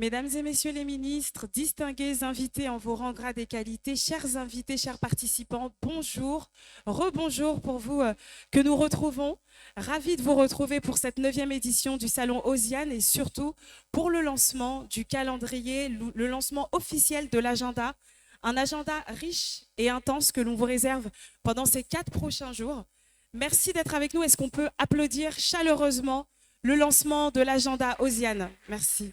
Mesdames et messieurs les ministres, distingués invités en vos rangs, grades et qualités, chers invités, chers participants, bonjour, rebonjour pour vous que nous retrouvons. Ravis de vous retrouver pour cette 9e édition du Salon Osiane et surtout pour le lancement du calendrier, le lancement officiel de l'agenda. Un agenda riche et intense que l'on vous réserve pendant ces 4 prochains jours. Merci d'être avec nous. Est-ce qu'on peut applaudir chaleureusement le lancement de l'agenda Osiane? Merci.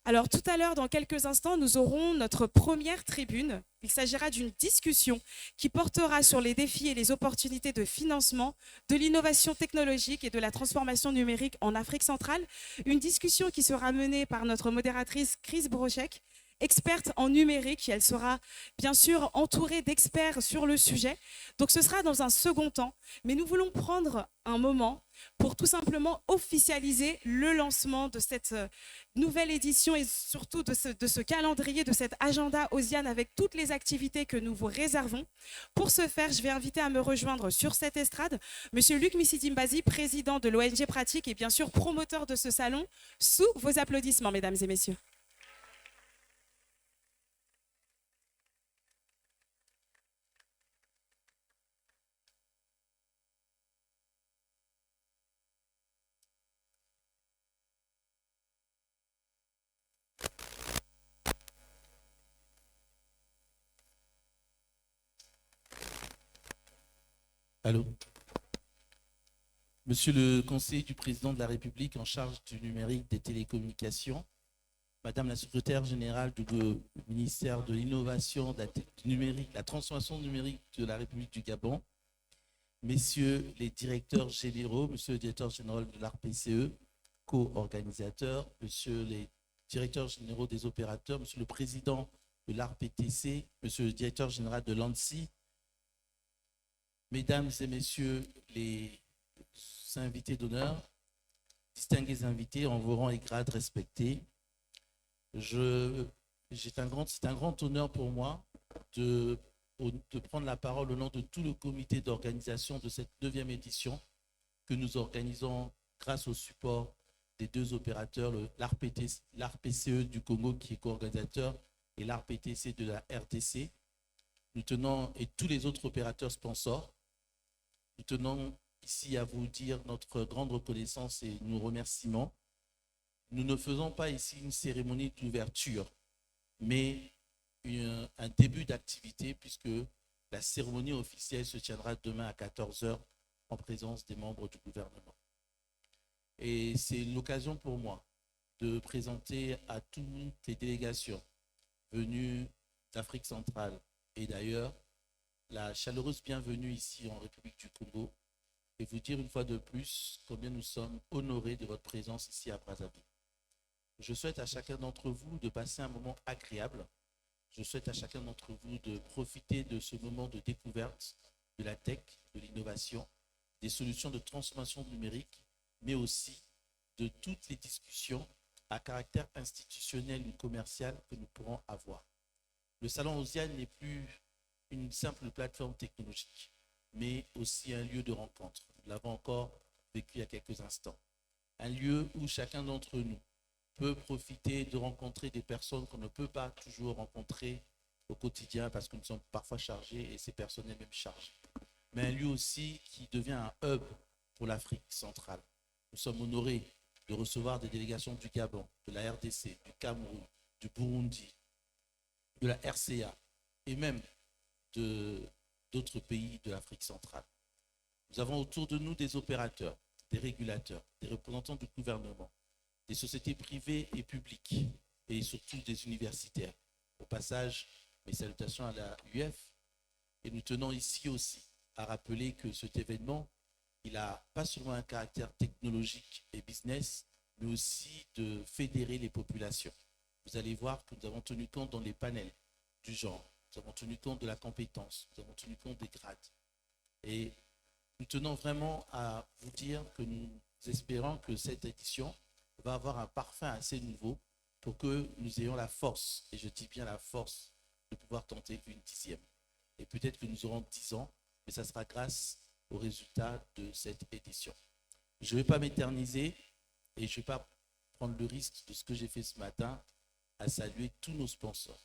Alors tout à l'heure, dans quelques instants, nous aurons notre première tribune. Il s'agira d'une discussion qui portera sur les défis et les opportunités de financement, de l'innovation technologique et de la transformation numérique en Afrique centrale. Une discussion qui sera menée par notre modératrice Chris Brochek, experte en numérique. Elle sera bien sûr entourée d'experts sur le sujet. Donc ce sera dans un second temps, mais nous voulons prendre un moment pour tout simplement officialiser le lancement de cette nouvelle édition et surtout de ce calendrier, de cet agenda Osiane avec toutes les activités que nous vous réservons. Pour ce faire, je vais inviter à me rejoindre sur cette estrade Monsieur Luc Missidimbazi, président de l'ONG Pratique et bien sûr promoteur de ce salon, sous vos applaudissements, mesdames et messieurs. Allô. Monsieur le conseiller du président de la République en charge du numérique des télécommunications, Madame la secrétaire générale du ministère de l'Innovation, du numérique, la transformation numérique de la République du Gabon, Messieurs les directeurs généraux, Monsieur le directeur général de l'ARPCE, co-organisateur, Monsieur les directeurs généraux des opérateurs, Monsieur le président de l'ARPTC, Monsieur le directeur général de l'ANSI, Mesdames et Messieurs les invités d'honneur, distingués invités en vos rangs et grades respectés, c'est un grand honneur pour moi de prendre la parole au nom de tout le comité d'organisation de cette 9e édition que nous organisons grâce au support des deux opérateurs, l'ARPCE du Congo qui est co-organisateur et l'ARPTC de la RDC. Nous tenons, et tous les autres opérateurs sponsors, nous tenons ici à vous dire notre grande reconnaissance et nos remerciements. Nous ne faisons pas ici une cérémonie d'ouverture, mais un début d'activité puisque la cérémonie officielle se tiendra demain à 14h en présence des membres du gouvernement. Et c'est l'occasion pour moi de présenter à toutes les délégations venues d'Afrique centrale et d'ailleurs la chaleureuse bienvenue ici en République du Congo et vous dire une fois de plus combien nous sommes honorés de votre présence ici à Brazzaville. Je souhaite à chacun d'entre vous de passer un moment agréable. Je souhaite à chacun d'entre vous de profiter de ce moment de découverte de la tech, de l'innovation, des solutions de transformation numérique, mais aussi de toutes les discussions à caractère institutionnel ou commercial que nous pourrons avoir. Le Salon Osiane n'est plus une simple plateforme technologique, mais aussi un lieu de rencontre. Nous l'avons encore vécu il y a quelques instants. Un lieu où chacun d'entre nous peut profiter de rencontrer des personnes qu'on ne peut pas toujours rencontrer au quotidien parce que nous sommes parfois chargés et ces personnes elles-mêmes chargées. Mais un lieu aussi qui devient un hub pour l'Afrique centrale. Nous sommes honorés de recevoir des délégations du Gabon, de la RDC, du Cameroun, du Burundi, de la RCA et même d'autres pays de l'Afrique centrale. Nous avons autour de nous des opérateurs, des régulateurs, des représentants du gouvernement, des sociétés privées et publiques et surtout des universitaires. Au passage, mes salutations à la UF. Et nous tenons ici aussi à rappeler que cet événement, il n'a pas seulement un caractère technologique et business, mais aussi de fédérer les populations. Vous allez voir que nous avons tenu compte dans les panels du genre, nous avons tenu compte de la compétence, nous avons tenu compte des grades. Et nous tenons vraiment à vous dire que nous espérons que cette édition va avoir un parfum assez nouveau pour que nous ayons la force, et je dis bien la force, de pouvoir tenter une 10e. Et peut-être que nous aurons 10 ans, mais ça sera grâce aux résultats de cette édition. Je ne vais pas m'éterniser et je ne vais pas prendre le risque de ce que j'ai fait ce matin à saluer tous nos sponsors,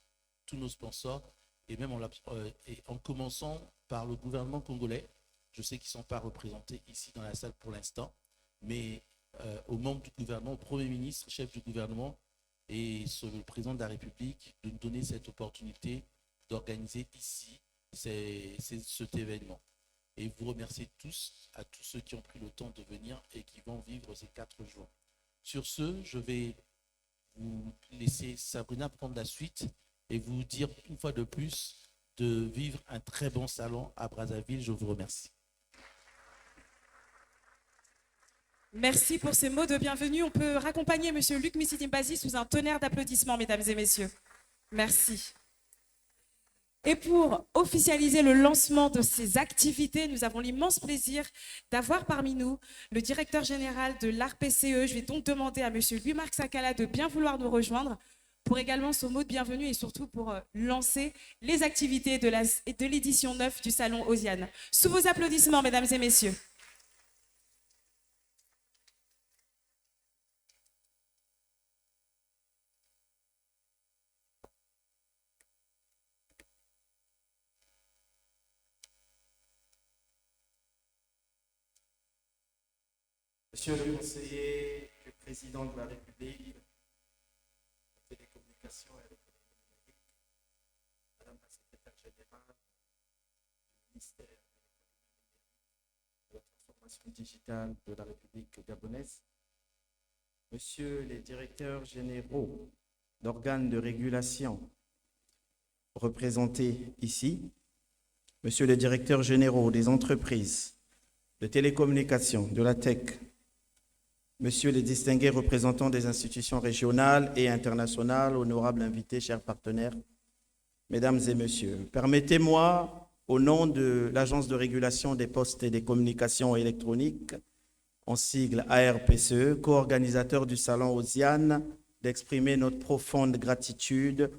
et même en commençant par le gouvernement congolais. Je sais qu'ils ne sont pas représentés ici dans la salle pour l'instant, mais aux membres du gouvernement, au Premier ministre, chef du gouvernement et sur le président de la République, de nous donner cette opportunité d'organiser ici cet événement. Et vous remercier à tous ceux qui ont pris le temps de venir et qui vont vivre ces 4 jours. Sur ce, je vais vous laisser Sabrina prendre la suite et vous dire une fois de plus de vivre un très bon salon à Brazzaville. Je vous remercie. Merci pour ces mots de bienvenue. On peut raccompagner M. Luc Missidimbazi sous un tonnerre d'applaudissements, mesdames et messieurs. Merci. Et pour officialiser le lancement de ces activités, nous avons l'immense plaisir d'avoir parmi nous le directeur général de l'ARPCE. Je vais donc demander à M. Louis-Marc Sakala de bien vouloir nous rejoindre pour également son mot de bienvenue et surtout pour lancer les activités de l'édition 9 du Salon Osiane. Sous vos applaudissements, mesdames et messieurs. Monsieur le conseiller du président de la République, des télécommunications et l'économie numérique, Madame la secrétaire générale du ministère de la transformation digitale de la République gabonaise, Monsieur les directeurs généraux d'organes de régulation représentés ici, Monsieur les directeurs généraux des entreprises de télécommunications, de la tech, Monsieur les distingués représentants des institutions régionales et internationales, honorables invités, chers partenaires, Mesdames et Messieurs, permettez-moi, au nom de l'Agence de régulation des postes et des communications électroniques, en sigle ARPCE, co-organisateur du Salon Osiane, d'exprimer notre profonde gratitude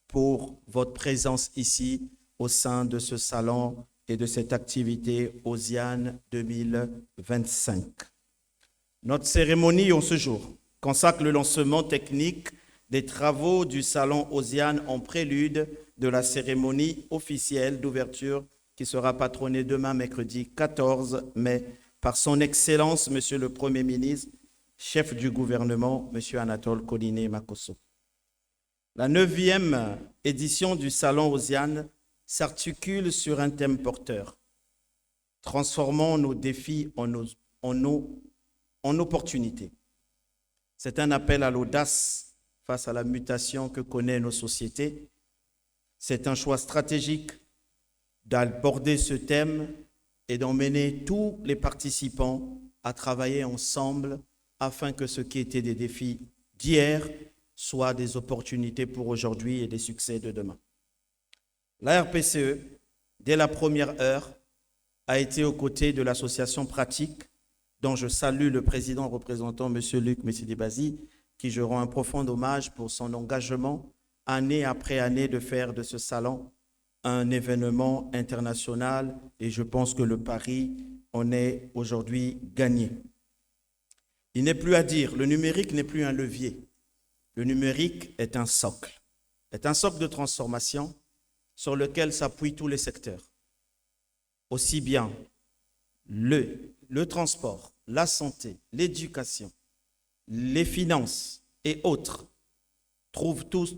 pour votre présence ici au sein de ce salon et de cette activité Osiane 2025. Notre cérémonie en ce jour consacre le lancement technique des travaux du Salon Osiane en prélude de la cérémonie officielle d'ouverture qui sera patronnée demain, mercredi 14 mai, par son Excellence, Monsieur le Premier ministre, chef du gouvernement, Monsieur Anatole Koliné Makosso. La 9e édition du Salon Osiane s'articule sur un thème porteur. Transformons nos défis en opportunités. C'est un appel à l'audace face à la mutation que connaissent nos sociétés. C'est un choix stratégique d'aborder ce thème et d'emmener tous les participants à travailler ensemble afin que ce qui était des défis d'hier soient des opportunités pour aujourd'hui et des succès de demain. La RPCE, dès la première heure, a été aux côtés de l'association pratique dont je salue le président représentant, M. Luc Missidimbazi, qui je rends un profond hommage pour son engagement, année après année, de faire de ce salon un événement international. Et je pense que le pari en est aujourd'hui gagné. Il n'est plus à dire, le numérique n'est plus un levier. Le numérique est un socle de transformation sur lequel s'appuient tous les secteurs. Aussi bien le transport, la santé, l'éducation, les finances et autres trouvent tous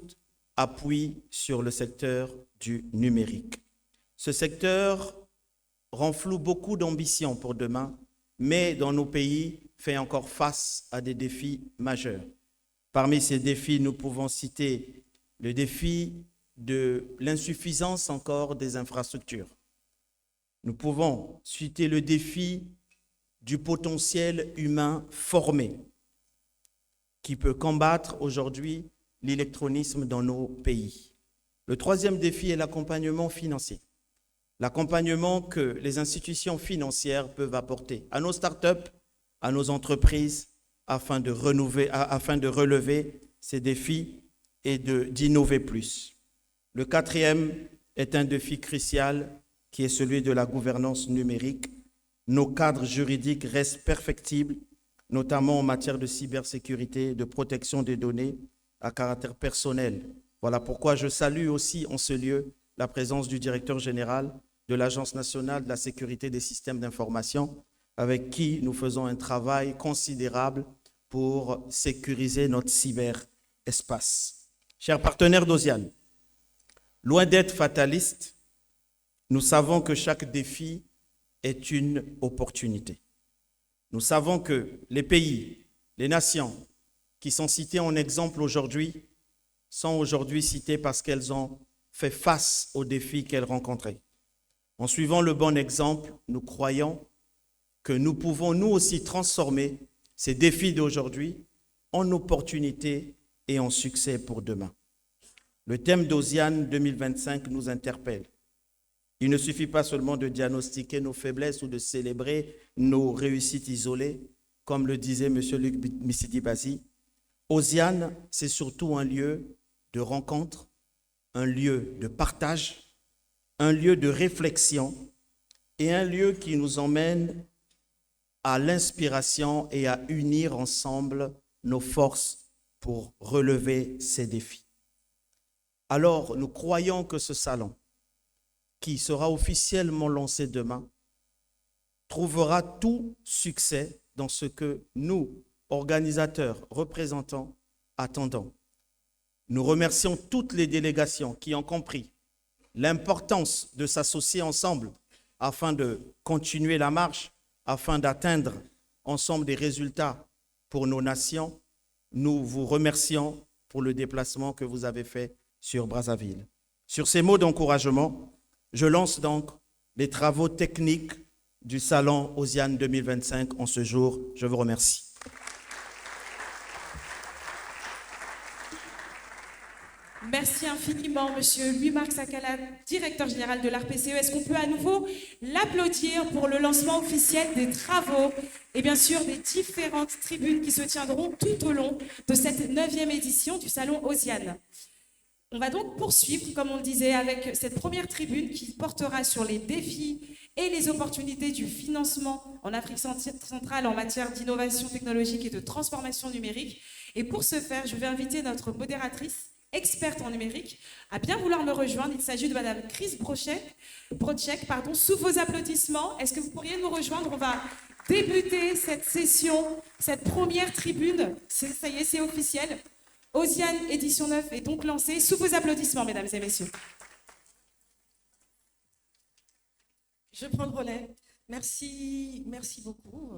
appui sur le secteur du numérique. Ce secteur renfloue beaucoup d'ambitions pour demain, mais dans nos pays fait encore face à des défis majeurs. Parmi ces défis, nous pouvons citer le défi de l'insuffisance encore des infrastructures. Nous pouvons citer le défi du potentiel humain formé qui peut combattre aujourd'hui l'électronisme dans nos pays. Le troisième défi est l'accompagnement financier. L'accompagnement que les institutions financières peuvent apporter à nos startups, à nos entreprises, afin de relever ces défis et d'innover plus. Le quatrième est un défi crucial qui est celui de la gouvernance numérique. nos cadres juridiques restent perfectibles, notamment en matière de cybersécurité, de protection des données à caractère personnel. Voilà pourquoi je salue aussi en ce lieu la présence du directeur général de l'Agence nationale de la sécurité des systèmes d'information, avec qui nous faisons un travail considérable pour sécuriser notre cyberespace. Chers partenaires d'Osiane, loin d'être fataliste, nous savons que chaque défi est une opportunité. Nous savons que les pays, les nations qui sont cités en exemple aujourd'hui sont aujourd'hui citées parce qu'elles ont fait face aux défis qu'elles rencontraient. En suivant le bon exemple, nous croyons que nous pouvons nous aussi transformer ces défis d'aujourd'hui en opportunités et en succès pour demain. Le thème d'Osiane 2025 nous interpelle. Il ne suffit pas seulement de diagnostiquer nos faiblesses ou de célébrer nos réussites isolées, comme le disait M. Luc Missidi-Bazi. Osiane, c'est surtout un lieu de rencontre, un lieu de partage, un lieu de réflexion et un lieu qui nous emmène à l'inspiration et à unir ensemble nos forces pour relever ces défis. Alors, nous croyons que ce salon, qui sera officiellement lancé demain, trouvera tout succès dans ce que nous, organisateurs, représentants, attendons. Nous remercions toutes les délégations qui ont compris l'importance de s'associer ensemble afin de continuer la marche, afin d'atteindre ensemble des résultats pour nos nations. Nous vous remercions pour le déplacement que vous avez fait sur Brazzaville. Sur ces mots d'encouragement, je lance donc les travaux techniques du Salon Osiane 2025 en ce jour. Je vous remercie. Merci infiniment, Monsieur Louis-Marc Sakala, directeur général de l'ARPCE. Est-ce qu'on peut à nouveau l'applaudir pour le lancement officiel des travaux et bien sûr des différentes tribunes qui se tiendront tout au long de cette 9e édition du Salon Osiane. On va donc poursuivre, comme on le disait, avec cette première tribune qui portera sur les défis et les opportunités du financement en Afrique centrale en matière d'innovation technologique et de transformation numérique. Et pour ce faire, je vais inviter notre modératrice, experte en numérique, à bien vouloir me rejoindre. Il s'agit de Madame Chris Brocek. Sous vos applaudissements, est-ce que vous pourriez nous rejoindre? On va débuter cette session, cette première tribune. Ça y est, c'est officiel. Osiane édition 9 est donc lancée. Sous vos applaudissements, mesdames et messieurs. Je prends le relais. Merci beaucoup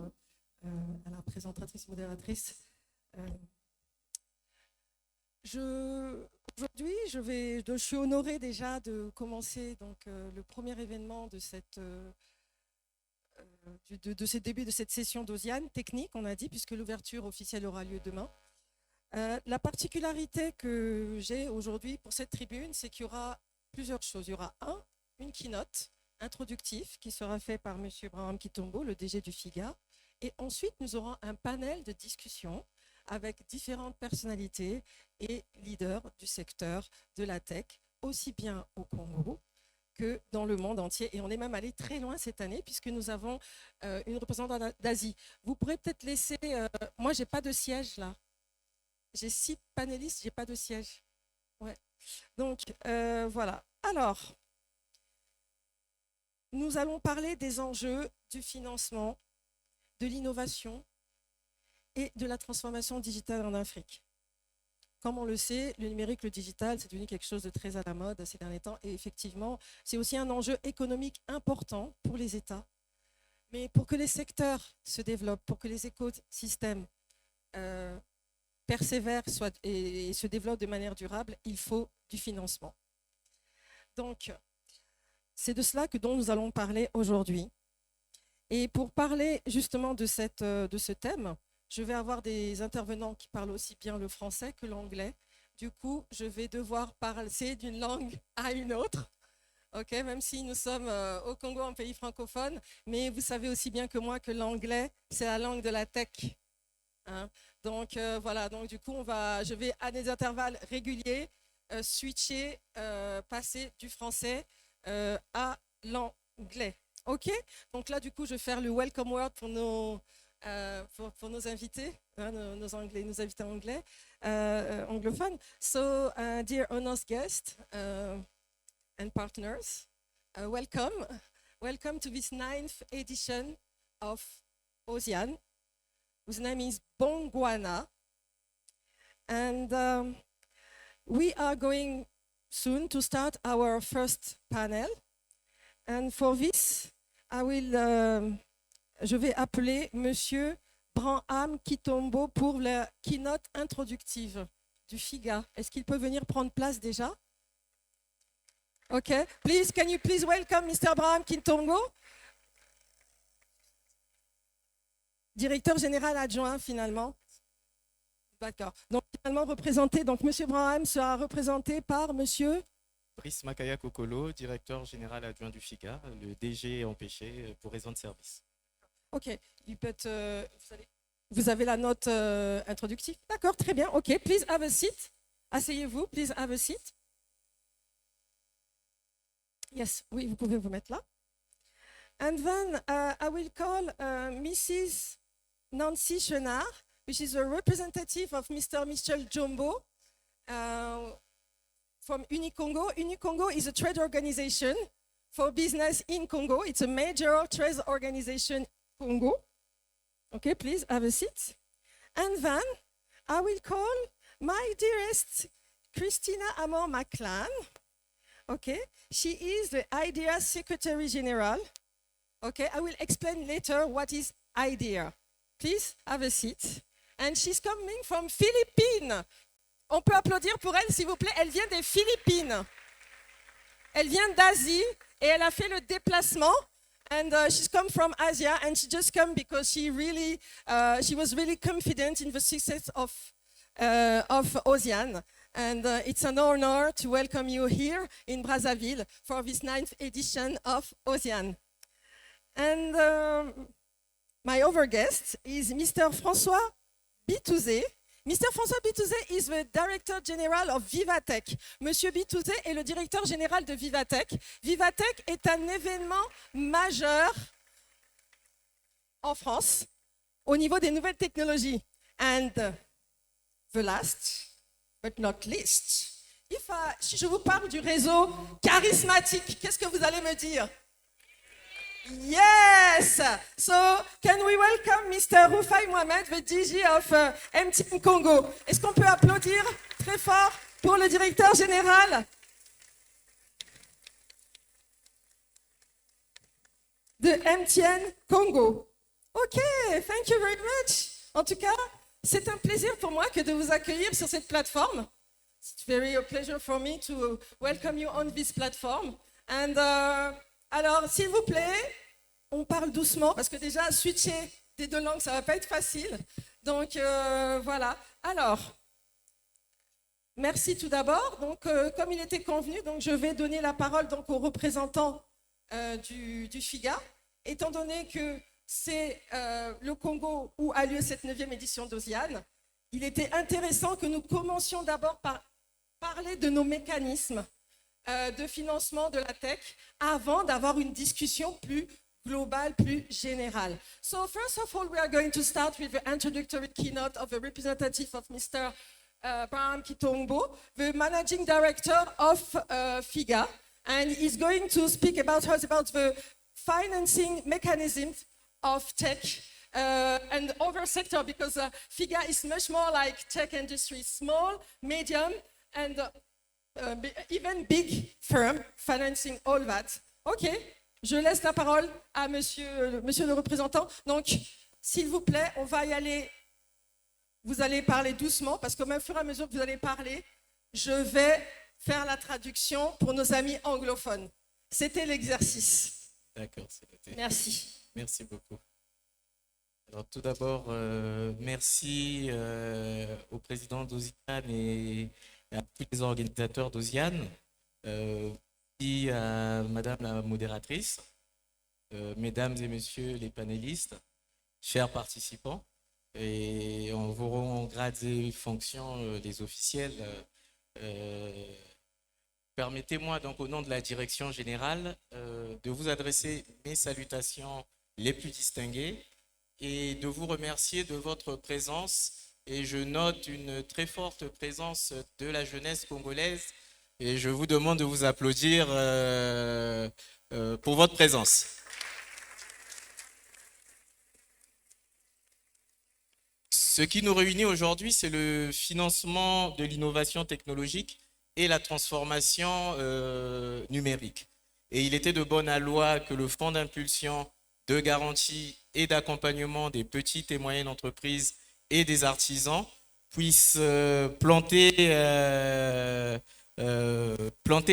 à la présentatrice, modératrice. Aujourd'hui, je suis honorée déjà de commencer donc, le premier événement de ce début de cette session d'Osiane technique, on a dit, puisque l'ouverture officielle aura lieu demain. La particularité que j'ai aujourd'hui pour cette tribune, c'est qu'il y aura plusieurs choses. Il y aura une keynote introductive qui sera faite par M. Braham Kitombo, le DG du FIGA. Et ensuite, nous aurons un panel de discussion avec différentes personnalités et leaders du secteur de la tech, aussi bien au Congo que dans le monde entier. Et on est même allé très loin cette année puisque nous avons une représentante d'Asie. Vous pourrez peut-être laisser... moi, je n'ai pas de siège là. J'ai 6 panélistes, je n'ai pas de siège. Ouais. Donc, voilà. Alors, nous allons parler des enjeux du financement, de l'innovation et de la transformation digitale en Afrique. Comme on le sait, le numérique, le digital, c'est devenu quelque chose de très à la mode ces derniers temps. Et effectivement, c'est aussi un enjeu économique important pour les États. Mais pour que les secteurs se développent, pour que les écosystèmes persévèrent et se développent de manière durable, il faut du financement. Donc, c'est de cela dont nous allons parler aujourd'hui. Et pour parler justement de ce thème, je vais avoir des intervenants qui parlent aussi bien le français que l'anglais. Du coup, je vais devoir passer d'une langue à une autre, okay, même si nous sommes au Congo, un pays francophone, mais vous savez aussi bien que moi que l'anglais, c'est la langue de la tech. Hein. Donc voilà, donc du coup, je vais à des intervalles réguliers switcher, passer du français à l'anglais. OK. Donc là, du coup, je vais faire le welcome word pour nos invités, hein, nos anglais, nos invités anglais, anglophones. So, dear honors guests and partners, welcome. Welcome to this 9th edition of OSIAN, whose name is Bongwana. And we are going soon to start our first panel. And for this, je vais appeler Monsieur Branham Kitombo pour la keynote introductive du FIGA. Est-ce qu'il peut venir prendre place déjà? Okay, please, can you please welcome Mr. Branham Kitombo, directeur général adjoint finalement. D'accord. Donc finalement représenté, donc Monsieur Branham sera représenté par Monsieur Brice Makaya Kokolo, directeur général adjoint du FIGA. Le DG est empêché pour raison de service. Ok, vous avez la note introductive. D'accord, très bien. Ok, please have a seat. Asseyez-vous, please have a seat. Yes, oui, vous pouvez vous mettre là. And then I will call Mrs. Nancy Chenard, which is a representative of Mr. Michel Jombo from Unicongo. Unicongo is a trade organization for business in Congo. It's a major trade organization in Congo. Okay, please have a seat. And then I will call my dearest Christina Amor Maclan. Okay, she is the IDEA Secretary General. Okay, I will explain later what is IDEA. Please have a seat. And she's coming from Philippines. On peut applaudir pour elle, s'il vous plaît. Elle vient des Philippines. Elle vient d'Asie et elle a fait le déplacement. And she's come from Asia and she just come because she was really confident in the success of OSIAN. And it's an honor to welcome you here in Brazzaville for this 9th edition of OSIAN. And my other guest is Mr. François Bitouzé. Mr. François Bitouzé is the Director General of Vivatech. Monsieur Bitouzé est le directeur général de Vivatech. Vivatech est un événement majeur en France au niveau des nouvelles technologies. And the last but not least, si je vous parle du réseau charismatique, qu'est-ce que vous allez me dire? Yes! So, can we welcome Mr. Rufai Mohamed, the DG of MTN Congo? Est-ce qu'on peut applaudir très fort pour le directeur général de MTN Congo? OK, thank you very much. En tout cas, c'est un plaisir pour moi que de vous accueillir sur cette plateforme. It's very a pleasure for me to welcome you on this platform. And alors, s'il vous plaît, on parle doucement parce que déjà, switcher des deux langues, ça ne va pas être facile. Donc, voilà. Alors, merci tout d'abord. Donc, comme il était convenu, donc, je vais donner la parole donc, aux représentants du FIGA. Étant donné que c'est le Congo où a lieu cette 9e édition d'OSIAN, il était intéressant que nous commencions d'abord par parler de nos mécanismes de financement de la tech avant d'avoir une discussion plus globale, plus générale. So first of all, we are going to start with the introductory keynote of the representative of Mr. Branham Kitombo, the managing director of FIGA, and he's going to speak about the financing mechanisms of tech and other sector, because FIGA is much more like tech industry, small, medium, and even big firm financing all that. OK, je laisse la parole à monsieur le représentant. Donc, s'il vous plaît, on va y aller. Vous allez parler doucement, parce qu'au même fur et à mesure que vous allez parler, je vais faire la traduction pour nos amis anglophones. C'était l'exercice. D'accord, c'est noté. Merci. Merci beaucoup. Alors tout d'abord, merci au président d'OSIAN et à tous les organisateurs d'OSIAN, et à Madame la modératrice, Mesdames et Messieurs les panélistes, chers participants, et en vos grades et fonctions, les officiels. Permettez-moi donc au nom de la direction générale de vous adresser mes salutations les plus distinguées et de vous remercier de votre présence. Et je note une très forte présence de la jeunesse congolaise et je vous demande de vous applaudir pour votre présence. Ce qui nous réunit aujourd'hui, c'est le financement de l'innovation technologique et la transformation numérique. Et il était de bonne loi que le Fonds d'impulsion, de garantie et d'accompagnement des petites et moyennes entreprises et des artisans puisse planter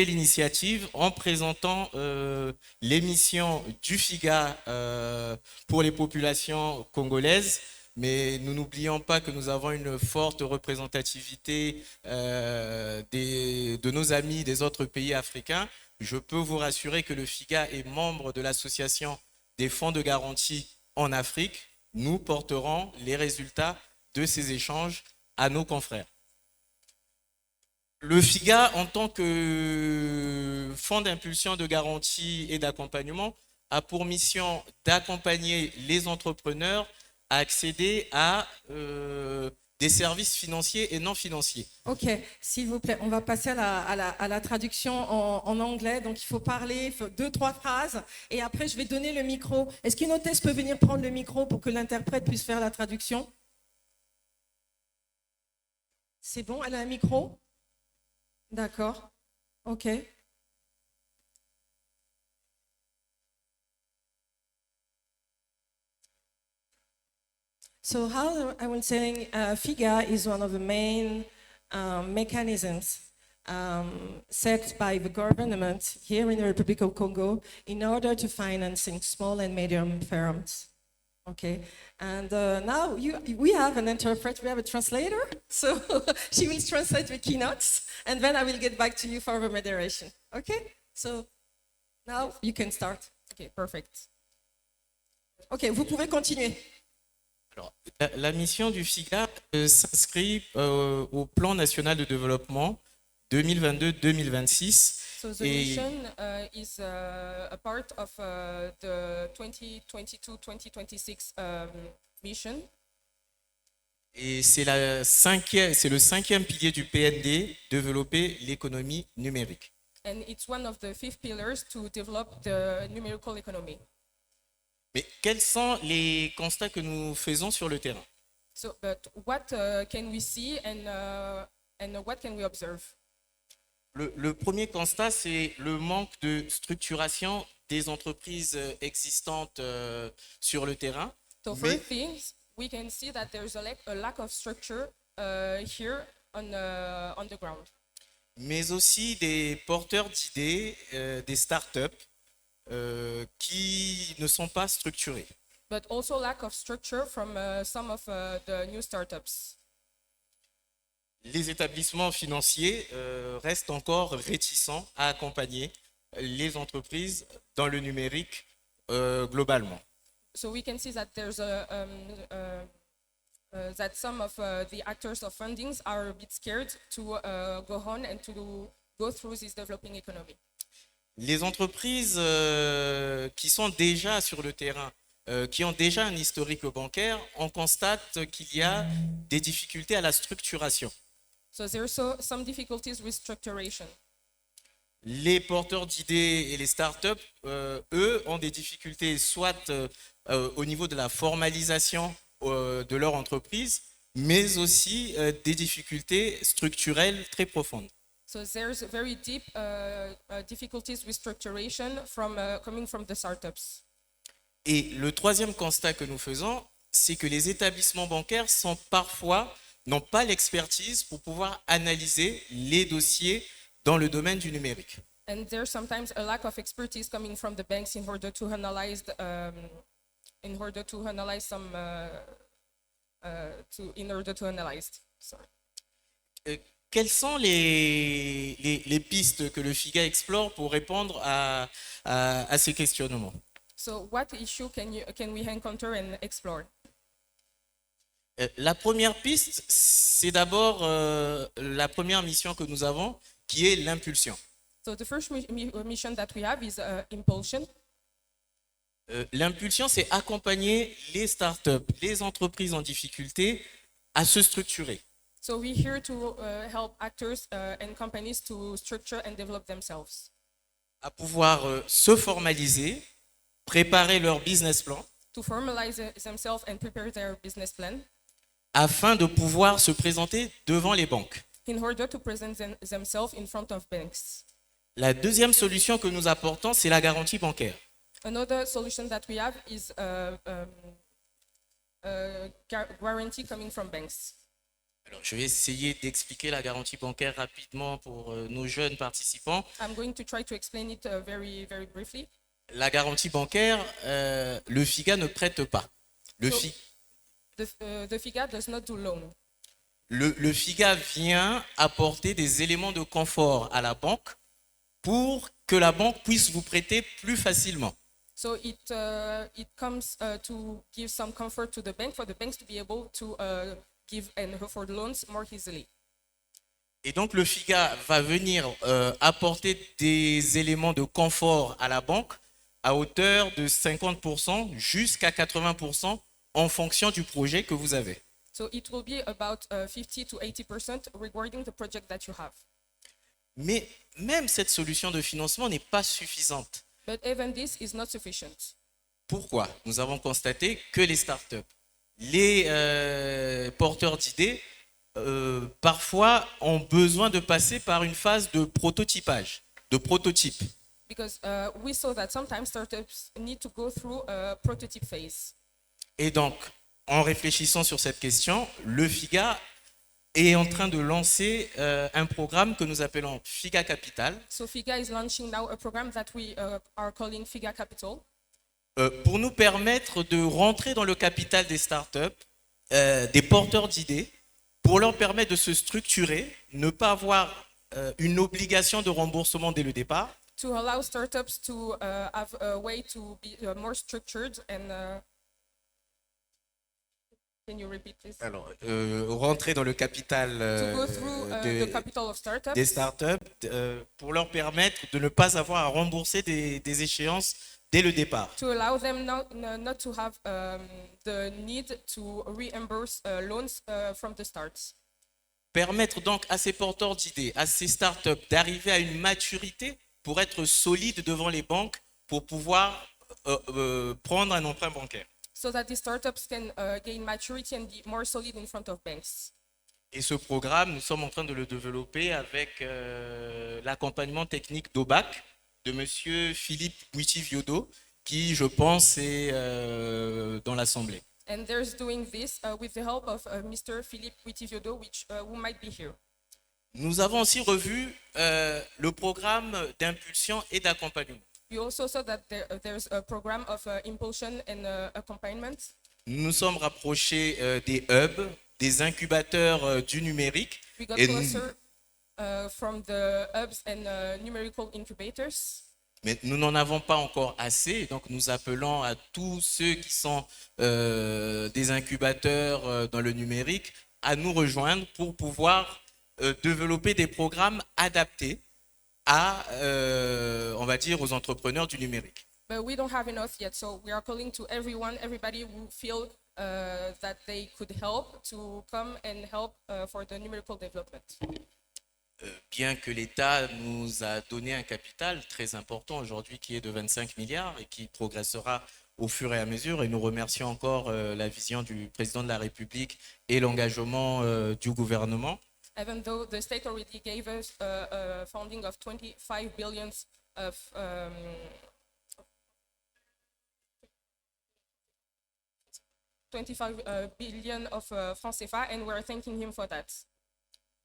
l'initiative en présentant les missions du FIGA pour les populations congolaises. Mais nous n'oublions pas que nous avons une forte représentativité de nos amis des autres pays africains. Je peux vous rassurer que le FIGA est membre de l'association des fonds de garantie en Afrique. Nous porterons les résultats de ces échanges à nos confrères. Le FIGA, en tant que fonds d'impulsion, de garantie et d'accompagnement, a pour mission d'accompagner les entrepreneurs à accéder à des services financiers et non financiers. Ok, s'il vous plaît, on va passer à la traduction en anglais. Donc, il faut parler 2-3 phrases et après, je vais donner le micro. Est-ce qu'une hôtesse peut venir prendre le micro pour que l'interprète puisse faire la traduction? C'est bon, elle a un micro? D'accord, ok. So how I was saying, FIGA is one of the main mechanisms set by the government here in the Republic of Congo in order to financing small and medium firms. Okay, and now we have an interpreter, we have a translator, so she will translate the keynotes, and then I will get back to you for the moderation. Okay, so now you can start. Okay, perfect. Okay, vous pouvez continuer. Alors, la mission du FIGA s'inscrit au plan national de développement 2022-2026. So the mission is a part of the 2022-2026 mission. Et c'est le cinquième pilier du PND, développer l'économie numérique. And it's one of the 5 pillars to develop the numerical economy. Mais quels sont les constats que nous faisons sur le terrain? So, but what can we see and what can we observe? Le premier constat, c'est le manque de structuration des entreprises existantes sur le terrain. So first things, we can see that there's a lack of structure here on the ground. Mais aussi des porteurs d'idées, des startups qui ne sont pas structurés. But also lack of structure from some of the new startups. Les établissements financiers restent encore réticents à accompagner les entreprises dans le numérique globalement. So we can see that there's that some of the actors of fundings are a bit scared to go on and to go through this developing economy. Les entreprises qui sont déjà sur le terrain, qui ont déjà un historique bancaire, on constate qu'il y a des difficultés à la structuration. So there's some difficulties with structuration. Les porteurs d'idées et les startups, eux, ont des difficultés soit au niveau de la formalisation de leur entreprise, mais aussi des difficultés structurelles très profondes. So there's very deep difficulties with structuration coming from the startups. Et le troisième constat que nous faisons, c'est que les établissements bancaires sont parfois n'ont pas l'expertise pour pouvoir analyser les dossiers dans le domaine du numérique. And there's sometimes a lack of expertise coming from the banks in order to analyze some in order to analyze. Sorry. Quelles sont les pistes que le FIGA explore pour répondre à ces questionnements? So what issue can we encounter and explore? La première piste, c'est d'abord la première mission que nous avons, qui est l'impulsion. So the first mission that we have is Impulsion. L'impulsion, c'est accompagner les startups, les entreprises en difficulté à se structurer. So we're here to help actors and companies to structure and develop themselves, À pouvoir se formaliser, préparer leur business plan to formalize themselves and prepare their business plan afin de pouvoir se présenter devant les banques. in order to present themselves in front of banks. La deuxième solution que nous apportons, c'est la garantie bancaire. Another solution that we have is guarantee coming from banks. Alors, je vais essayer d'expliquer la garantie bancaire rapidement pour nos jeunes participants. I'm going to try to explain it very, very briefly. La garantie bancaire, le FIGA ne prête pas. Le, So- Fi- The FIGA does not do loan. le FIGA vient apporter des éléments de confort à la banque pour que la banque puisse vous prêter plus facilement. So it comes to give some comfort to the bank for the banks to be able to give and afford loans more easily. Et donc le FIGA va venir apporter des éléments de confort à la banque à hauteur de 50% jusqu'à 80% en fonction du projet que vous avez. So it will be about 50 to 80% regarding the project that you have. Mais même cette solution de financement n'est pas suffisante. But even this is not sufficient. Pourquoi? Nous avons constaté que les startups, les porteurs d'idées, parfois ont besoin de passer par une phase de prototypage, de prototype. Because we saw that sometimes startups need to go through a prototype phase. Et donc, en réfléchissant sur cette question, le FIGA est en train de lancer un programme que nous appelons FIGA Capital So FIGA is launching now a program that we are calling FIGA Capital pour nous permettre de rentrer dans le capital des startups, des porteurs d'idées, pour leur permettre de se structurer, ne pas avoir une obligation de remboursement dès le départ, to allow startups to have a way to be more structured and can you repeat please? alors, rentrer dans le capital To go through the capital of startups des startups pour leur permettre de ne pas avoir à rembourser des échéances dès le départ. to allow them not to have the need to reimburse loans from the start. Permettre donc à ces porteurs d'idées, à ces startups d'arriver à une maturité pour être solides devant les banques, pour pouvoir prendre un emprunt bancaire. So that the startups can gain maturity and be more solid in front of banks. Et ce programme, nous sommes en train de le développer avec l'accompagnement technique d'OBAC de monsieur Philippe Bouiti-Viodo, qui, je pense, est dans l'Assemblée. And there's doing this with the help of Mr. Philippe Wittiviodo, who might be here. Nous avons aussi revu le programme d'impulsion et d'accompagnement. We also saw that there's a program of impulsion and accompaniment. Nous nous sommes rapprochés des hubs, des incubateurs du numérique. We got Et closer from the hubs and numerical incubators. Mais nous n'en avons pas encore assez, donc nous appelons à tous ceux qui sont des incubateurs dans le numérique à nous rejoindre pour pouvoir développer des programmes adaptés à, on va dire, aux entrepreneurs du numérique. But we don't have enough yet, so we are calling to everybody who feel that they could help to come and help for the numerical development. Bien que l'État nous a donné un capital très important aujourd'hui qui est de 25 milliards et qui progressera au fur et à mesure, et nous remercions encore la vision du président de la République et l'engagement du gouvernement. Even though the state already gave us a funding of 25 billion of 25 billion of francs CFA, and we're thanking him for that.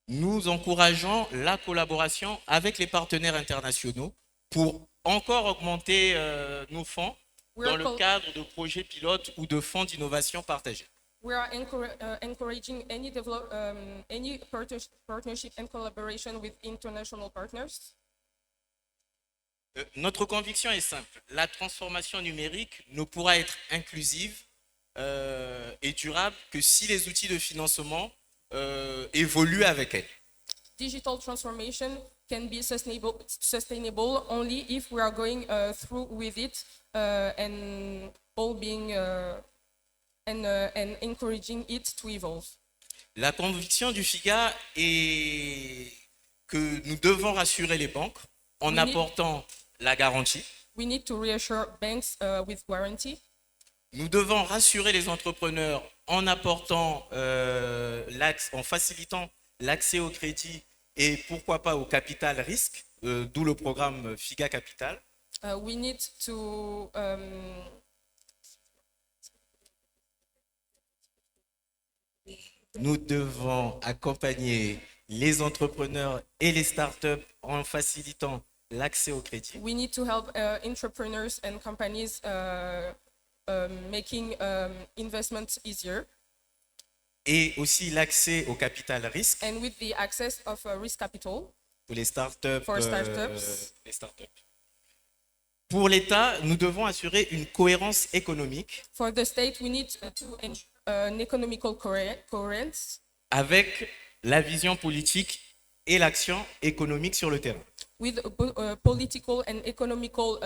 Nous encourageons la collaboration avec les partenaires internationaux pour encore augmenter nos fonds dans le cadre de projets pilotes ou de fonds d'innovation partagés. We are encouraging any partnership and collaboration with international partners. Notre conviction est simple. La transformation numérique ne pourra être inclusive et durable que si les outils de financement évoluent avec elle. Digital transformation can be sustainable only if we are going through with it and all being and encouraging it to evolve. La conviction du FIGA est que nous devons rassurer les banques en apportant la garantie. We need to reassure banks with guarantee. Nous devons rassurer les entrepreneurs en apportant, en facilitant l'accès au crédit et pourquoi pas au capital risque, d'où le programme FIGA Capital. We need to Nous devons accompagner les entrepreneurs et les startups en facilitant l'accès au crédit. we need to help entrepreneurs and companies making investments easier, Et aussi l'accès au capital risque and with the access of risk capital. pour les startups. For startups. Les startups. Pour l'État, nous devons assurer une cohérence économique For the state, we need to ensure an economical coherence avec la vision politique et l'action économique sur le terrain. with a political and economical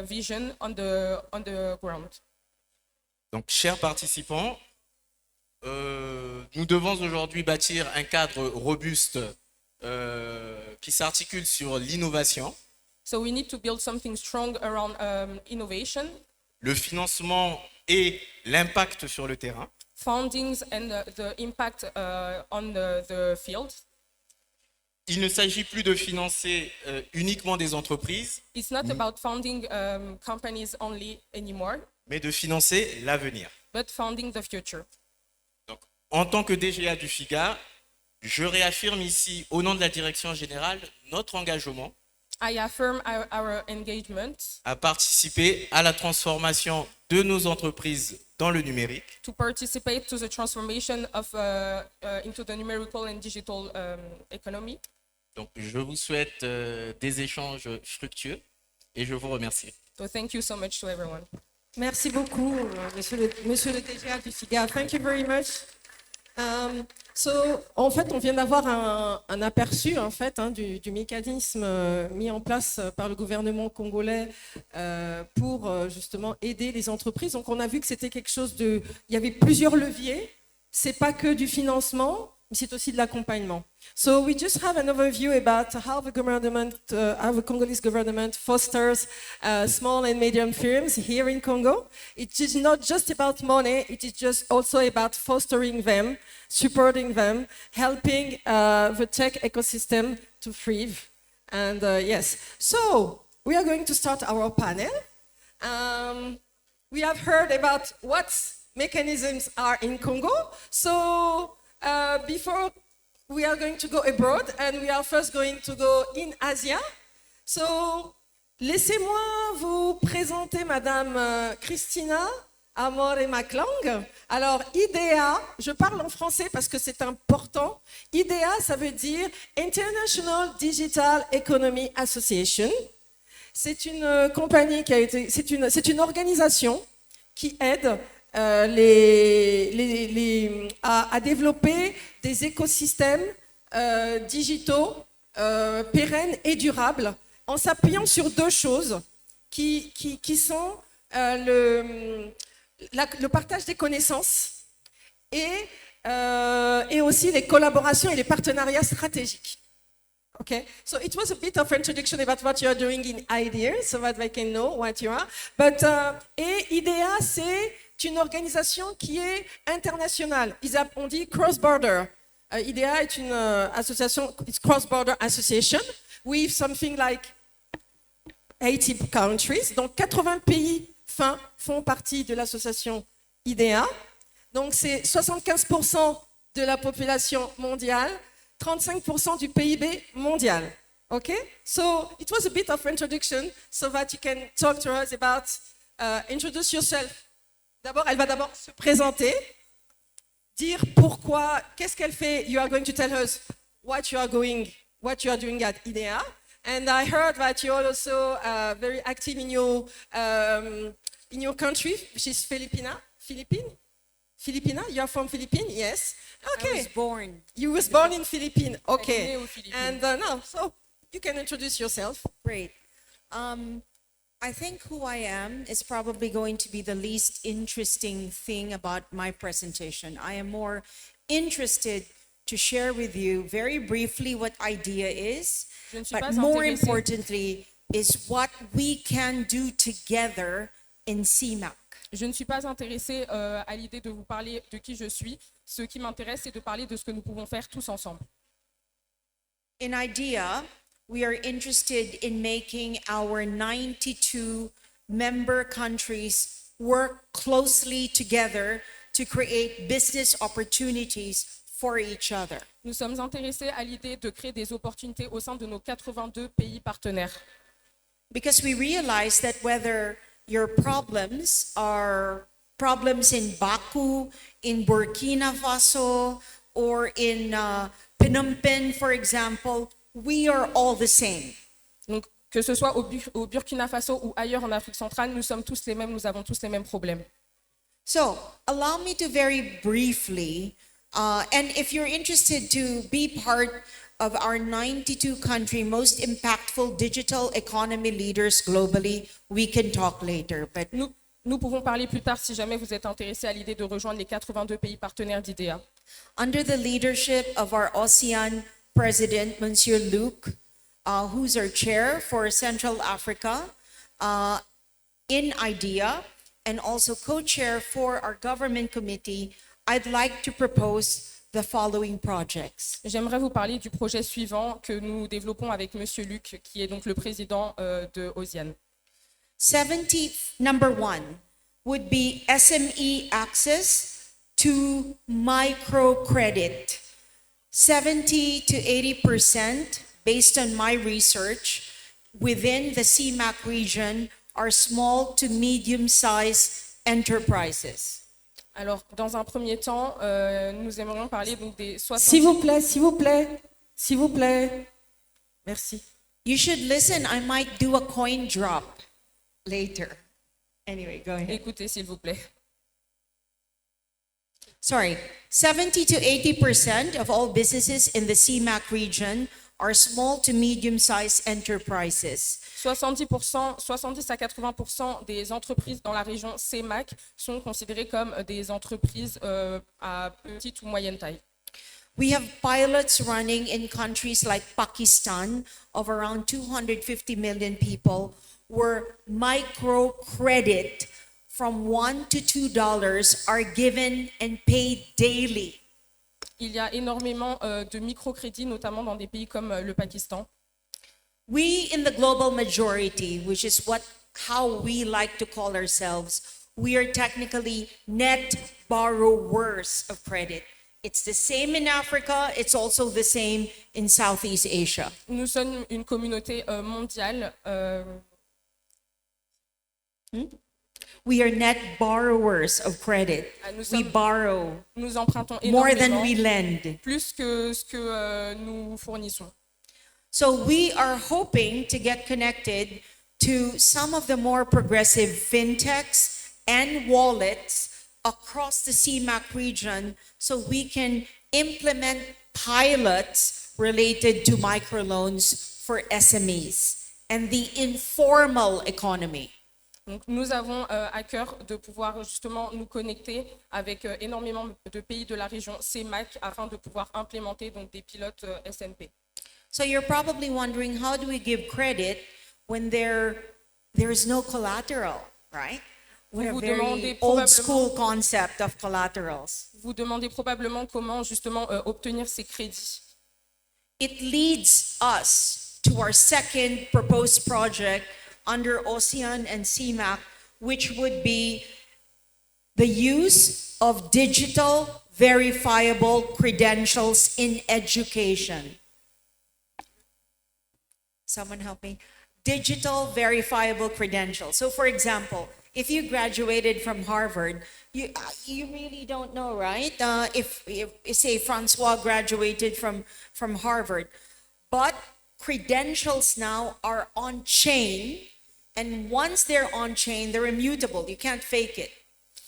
vision on the ground. Donc, chers participants, nous devons aujourd'hui bâtir un cadre robuste qui s'articule sur l'innovation, So we need to build something strong around innovation, le financement et l'impact sur le terrain. fundings, and the impact on the field. Il ne s'agit plus de financer uniquement des entreprises, It's not about funding companies only anymore, mais de financer l'avenir. but funding the future. Donc, en tant que DGA du FIGA, je réaffirme ici, au nom de la direction générale, notre engagement I affirm our engagement à participer à la transformation de nos entreprises dans le numérique to participate to the transformation of into the numerical and digital economy. Donc, je vous souhaite des échanges fructueux et je vous remercie. So thank you so much to everyone. Merci beaucoup, monsieur le DGA du FIGA. Thank you very much. En fait, on vient d'avoir un aperçu en fait, du mécanisme mis en place par le gouvernement congolais pour justement aider les entreprises. Donc, on a vu que c'était quelque chose de... Il y avait plusieurs leviers. C'est pas que du financement, mais c'est aussi de l'accompagnement. So we just have an overview about how the government, how the Congolese government fosters small and medium firms here in Congo. It is not just about money, it is just also about fostering them, supporting them, helping the tech ecosystem to thrive. And yes, so we are going to start our panel. We have heard about what mechanisms are in Congo. So before we are going to go abroad, and we are first going to go in Asia. So, laissez-moi vous présenter Madame Christina Amore Maklang. Alors, IDEA, je parle en français parce que c'est important. IDEA, ça veut dire International Digital Economy Association. C'est une compagnie qui a été, c'est une organisation qui aide à développer des écosystèmes digitaux pérennes et durables en s'appuyant sur deux choses qui sont le partage des connaissances et aussi les collaborations et les partenariats stratégiques. Okay, so it was a bit of introduction about what you are doing in IDEA, so that they can know what you are. But et IDEA, c'est une organisation qui est internationale. On dit cross-border. IDEA est une association, it's cross-border association with something like 80 countries. Donc 80 pays font partie de l'association IDEA. Donc c'est 75% de la population mondiale, 35% du PIB mondial. Okay? So it was a bit of introduction so that you can talk to us about, introduce yourself. D'abord, elle va d'abord se présenter, dire pourquoi, qu'est-ce qu'elle fait. You are going to tell us what you are doing at IDEA. And I heard that you are also very active in your country, which is Filipina. You are from Philippines, yes. Okay. I was born. You was born in Philippines. Okay. Né aux Philippines. And no, so You can introduce yourself. Great. I think who I am is probably going to be the least interesting thing about my presentation. I am more interested to share with you very briefly what IDEA is, Je ne suis but pas more intéressée. importantly is what we can do together in CMAC. Je ne suis pas intéressée à l'idée de vous parler de qui je suis. Ce qui m'intéresse, c'est de parler de ce que nous pouvons faire tous ensemble. In IDEA, we are interested in making our 92 member countries work closely together to create business opportunities for each other. Nous sommes intéressés à l'idée de créer des opportunités au sein de nos 82 pays partenaires. Because we realize that whether your problems are problems in Baku, in Burkina Faso, or in Phnom Penh, for example, we are all the same. Donc, que ce soit au Burkina Faso ou ailleurs en Afrique centrale, nous sommes tous les mêmes, nous avons tous les mêmes problèmes. So, allow me to very briefly, and if you're interested to be part of our 92 country most impactful digital economy leaders globally, we can talk later. But Nous pouvons parler plus tard si jamais vous êtes intéressé à l'idée de rejoindre les 82 pays partenaires d'IDEA. under the leadership of our ASEAN President, Monsieur Luc, who's our chair for Central Africa, in IDEA, and also co-chair for our government committee, I'd like to propose the following projects. J'aimerais vous parler du projet suivant que nous développons avec Monsieur Luc, qui est donc le président de OSIAN. Number one would be SME access to microcredit. 70 to 80%, based on my research, within the CMAC region are small to medium-sized enterprises. Alors, dans un premier temps, nous aimerions parler donc des 60... S'il vous plaît, s'il vous plaît, s'il vous plaît. Merci. You should listen, I might do a coin drop later. Anyway, go ahead. Écoutez, s'il vous plaît. Sorry, 70 to 80% of all businesses in the CMAC region are small to medium-sized enterprises. 70 à 80% des entreprises dans la région CMAC sont considérées comme des entreprises à petite ou moyenne taille. We have pilots running in countries like Pakistan of around 250 million people where microcredit from $1 to $2 are given and paid daily. Il y a énormément de microcrédits, notamment dans des pays comme le Pakistan. We in the global majority, which is how we like to call ourselves, we are technically net borrowers of credit. It's the same in Africa, it's also the same in Southeast Asia. Nous sommes une communauté mondiale. We are net borrowers of credit. We borrow Nous empruntons more than énormément, we lend. plus que ce que nous fournissons. So we are hoping to get connected to some of the more progressive fintechs and wallets across the CMAC region so we can implement pilots related to microloans for SMEs and the informal economy. Donc, nous avons à cœur de pouvoir justement nous connecter avec énormément de pays de la région CMAC afin de pouvoir implémenter donc, des pilotes SNP. So you're probably wondering, how do we give credit when there is no collateral, right? What a Vous very demandez old school concept of collaterals. Vous demandez probablement comment justement obtenir ces crédits. It leads us to our second proposed project under ASEAN and CMAC, which would be the use of digital verifiable credentials in education. Someone help me. Digital verifiable credentials. So for example, if you graduated from Harvard, you really don't know, right? If say Francois graduated from Harvard, but credentials now are on chain, and once they're on chain, they're immutable. You can't fake it.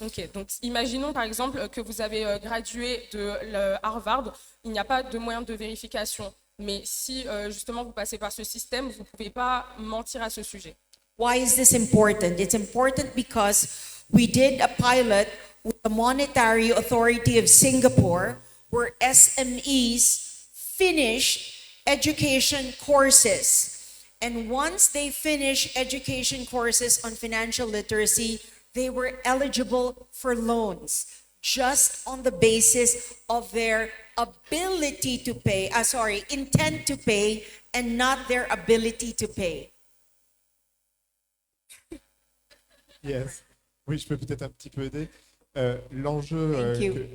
Ok, donc imaginons par exemple que vous avez gradué de Harvard, il n'y a pas de moyen de vérification. Mais si justement vous passez par ce système, vous ne pouvez pas mentir à ce sujet. Why is this important? It's important because we did a pilot with the Monetary Authority of Singapore where SMEs finish education courses. And once they finish education courses on financial literacy, they were eligible for loans just on the basis of their ability to pay, intent to pay, and not their ability to pay. Yes. Oui, je peux peut-être un petit peu aider. L'enjeu Thank you.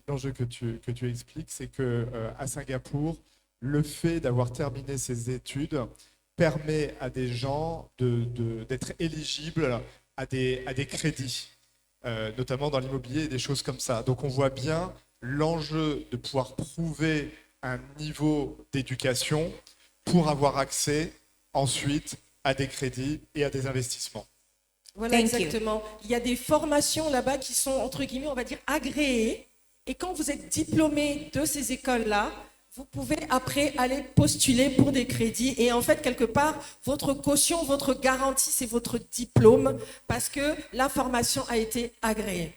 l'enjeu que tu expliques, c'est que à Singapour, le fait d'avoir terminé ses études permet à des gens d'être éligibles à des crédits, notamment dans l'immobilier et des choses comme ça. Donc on voit bien l'enjeu de pouvoir prouver un niveau d'éducation pour avoir accès ensuite à des crédits et à des investissements. Voilà, Thank you. exactement. Il y a des formations là-bas qui sont, entre guillemets, on va dire, agréées. Et quand vous êtes diplômé de ces écoles-là, vous pouvez après aller postuler pour des crédits. Et en fait, quelque part, votre caution, votre garantie, c'est votre diplôme parce que la formation a été agréée.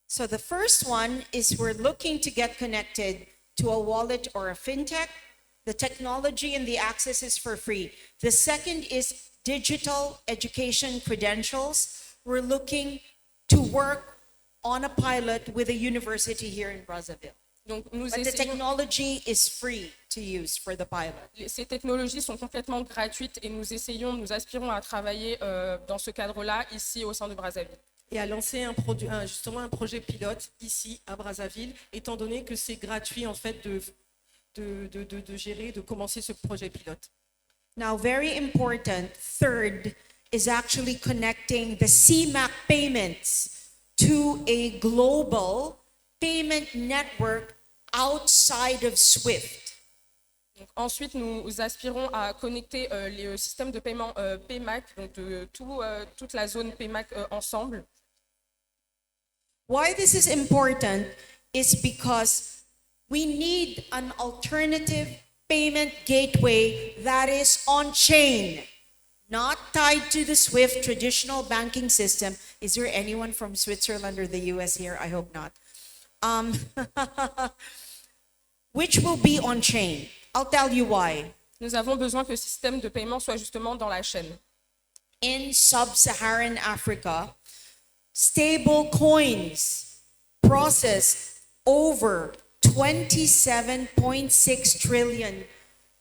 So the first one is we're looking to get connected to a wallet or a fintech. The technology and the access is for free. The second is digital education credentials. We're looking to work on a pilot with a university here in Brazzaville. Donc nous But the essayons, technology is free to use for the pilot. ces technologies sont complètement gratuites et nous aspirons à travailler dans ce cadre-là ici au sein de Brazzaville. Et à lancer justement un projet pilote ici à Brazzaville, étant donné que c'est gratuit en fait de gérer, de commencer ce projet pilote. Now, very important, third is actually connecting the CMAC payments to a global payment network outside of SWIFT. Donc, ensuite, nous aspirons à connecter les systèmes de paiement PayMac, donc toute la zone PayMac ensemble. Why this is important is because we need an alternative payment gateway that is on chain, not tied to the SWIFT traditional banking system. Is there anyone from Switzerland or the US here? I hope not. Which will be on chain. I'll tell you why. Nous avons besoin que le système de paiement soit justement dans la chaîne. In sub-Saharan Africa, stable coins process over 27.6 trillion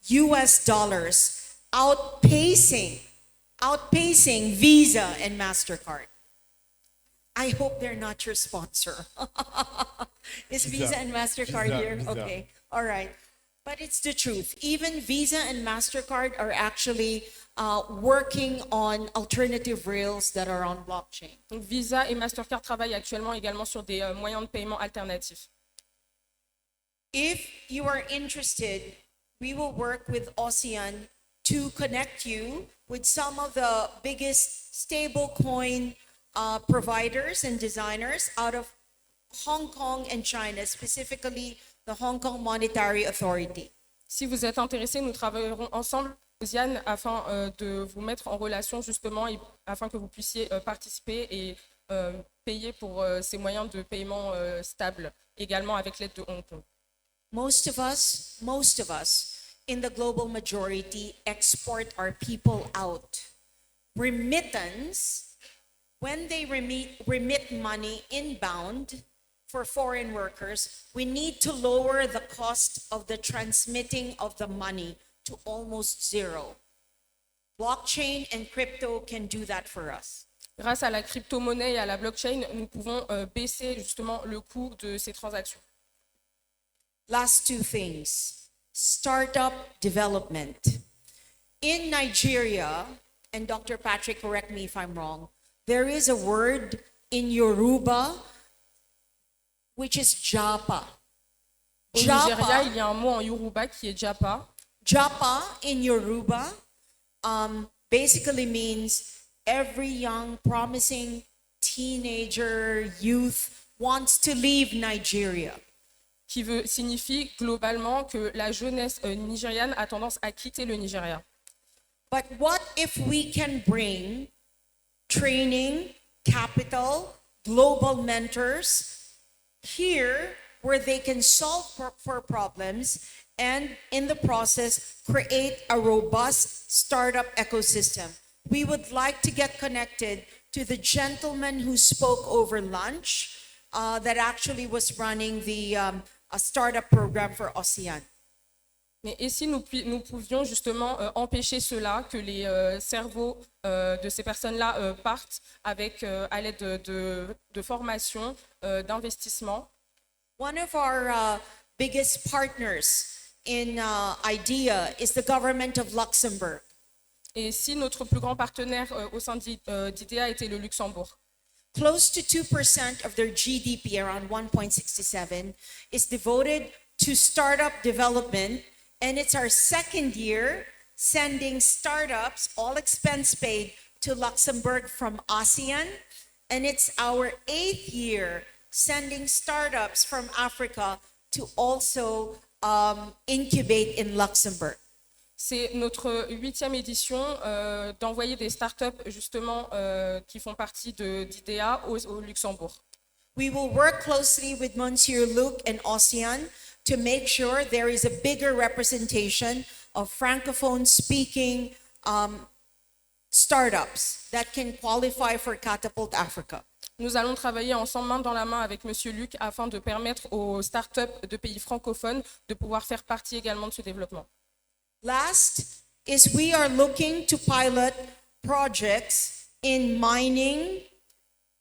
US dollars, outpacing Visa and MasterCard. I hope they're not your sponsor. Is Visa and MasterCard Visa, here? Visa. Okay, all right. But it's the truth. Even Visa and MasterCard are actually working on alternative rails that are on blockchain. Donc Visa et Mastercard travaillent actuellement également sur des moyens de paiement alternatifs. If you are interested, we will work with ASEAN to connect you with some of the biggest stablecoin providers and designers out of Hong Kong and China, specifically the Hong Kong Monetary Authority. Si vous êtes intéressé, nous travaillerons ensemble, Osiane, afin de vous mettre en relation justement, et afin que vous puissiez participer et payer pour ces moyens de paiement stables, également avec l'aide de Hong Kong. Most of us in the global majority export our people out. Remittance, when they remit money inbound for foreign workers, we need to lower the cost of the transmitting of the money to almost zero. Blockchain and crypto can do that for us. Grâce à la crypto-monnaie et à la blockchain, nous pouvons baisser justement le coût de ces transactions. Last two things. Startup development. In Nigeria, and Dr. Patrick, correct me if I'm wrong, there is a word in Yoruba which is japa. Au Nigeria, il y a un mot en Yoruba qui est Japa. Japa in Yoruba basically means every young, promising teenager, youth wants to leave Nigeria. signifie globalement que la jeunesse nigériane a tendance à quitter le Nigeria. But what if we can bring training, capital, global mentors here where they can solve for problems and in the process create a robust startup ecosystem? We would like to get connected to the gentleman who spoke over lunch that actually was running the a startup program for ASEAN. Mais et si nous pouvions justement empêcher cela, que les cerveaux de ces personnes-là partent avec, à l'aide de formations, d'investissements. One of our biggest partners in IDEA is the government of Luxembourg. Et si notre plus grand partenaire au sein d'IDEA était le Luxembourg. Close to 2% of their GDP, around 1.67, is devoted to startup development. And it's our second year sending startups, all expense paid, to Luxembourg from ASEAN. And it's our 8th year sending startups from Africa to also incubate in Luxembourg. C'est notre 8e édition d'envoyer des startups justement qui font partie d'IDEA au Luxembourg. We will work closely with Monsieur Luc and ASEAN to make sure there is a bigger representation of francophone speaking startups that can qualify for Catapult Africa. Nous allons travailler ensemble main dans la main avec Monsieur Luc afin de permettre aux startups de pays francophones de pouvoir faire partie également de ce développement. Last is we are looking to pilot projects in mining,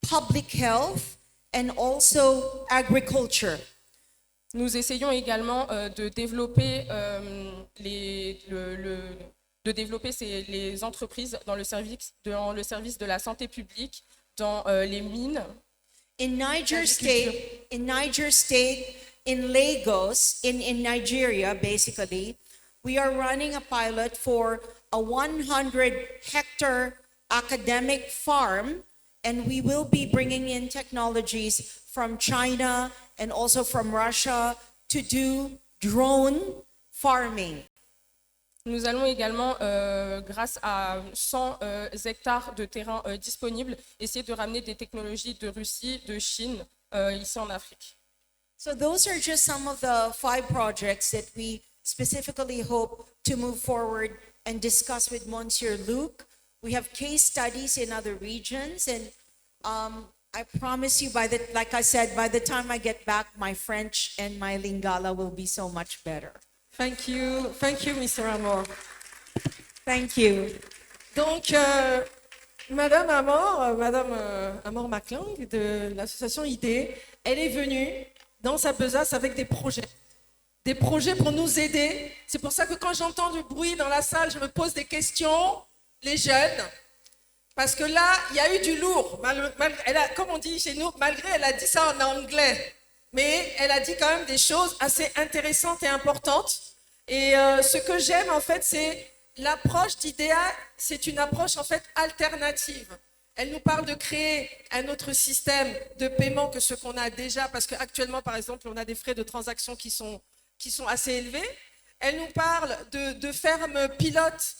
public health, and also agriculture. Nous essayons également de développer, les entreprises dans le service de la santé publique, dans les mines. In Niger State, in Lagos, in Nigeria, basically, we are running a pilot for a 100-hectare academic farm, and we will be bringing in technologies from China and also from Russia to do drone farming. Nous allons également, grâce à 100 hectares de terrain disponibles, essayer de ramener des technologies de Russie, de Chine, ici en Afrique. So those are just some of the 5 projects that we specifically hope to move forward and discuss with Monsieur Luc. We have case studies in other regions, and I promise you, like I said, by the time I get back, my French and my Lingala will be so much better. Thank you, Mr. Amor. Thank you. Donc, Madame Amor Maclang de l'association ID, elle est venue dans sa besace avec des projets pour nous aider. C'est pour ça que quand j'entends du bruit dans la salle, je me pose des questions, les jeunes, parce que là, il y a eu du lourd. Comme on dit chez nous, malgré elle a dit ça en anglais, mais elle a dit quand même des choses assez intéressantes et importantes. Et ce que j'aime, en fait, c'est l'approche d'IDEA, c'est une approche, en fait, alternative. Elle nous parle de créer un autre système de paiement que ce qu'on a déjà, parce qu'actuellement, par exemple, on a des frais de transaction qui sont assez élevés. Elle nous parle de fermes pilotes,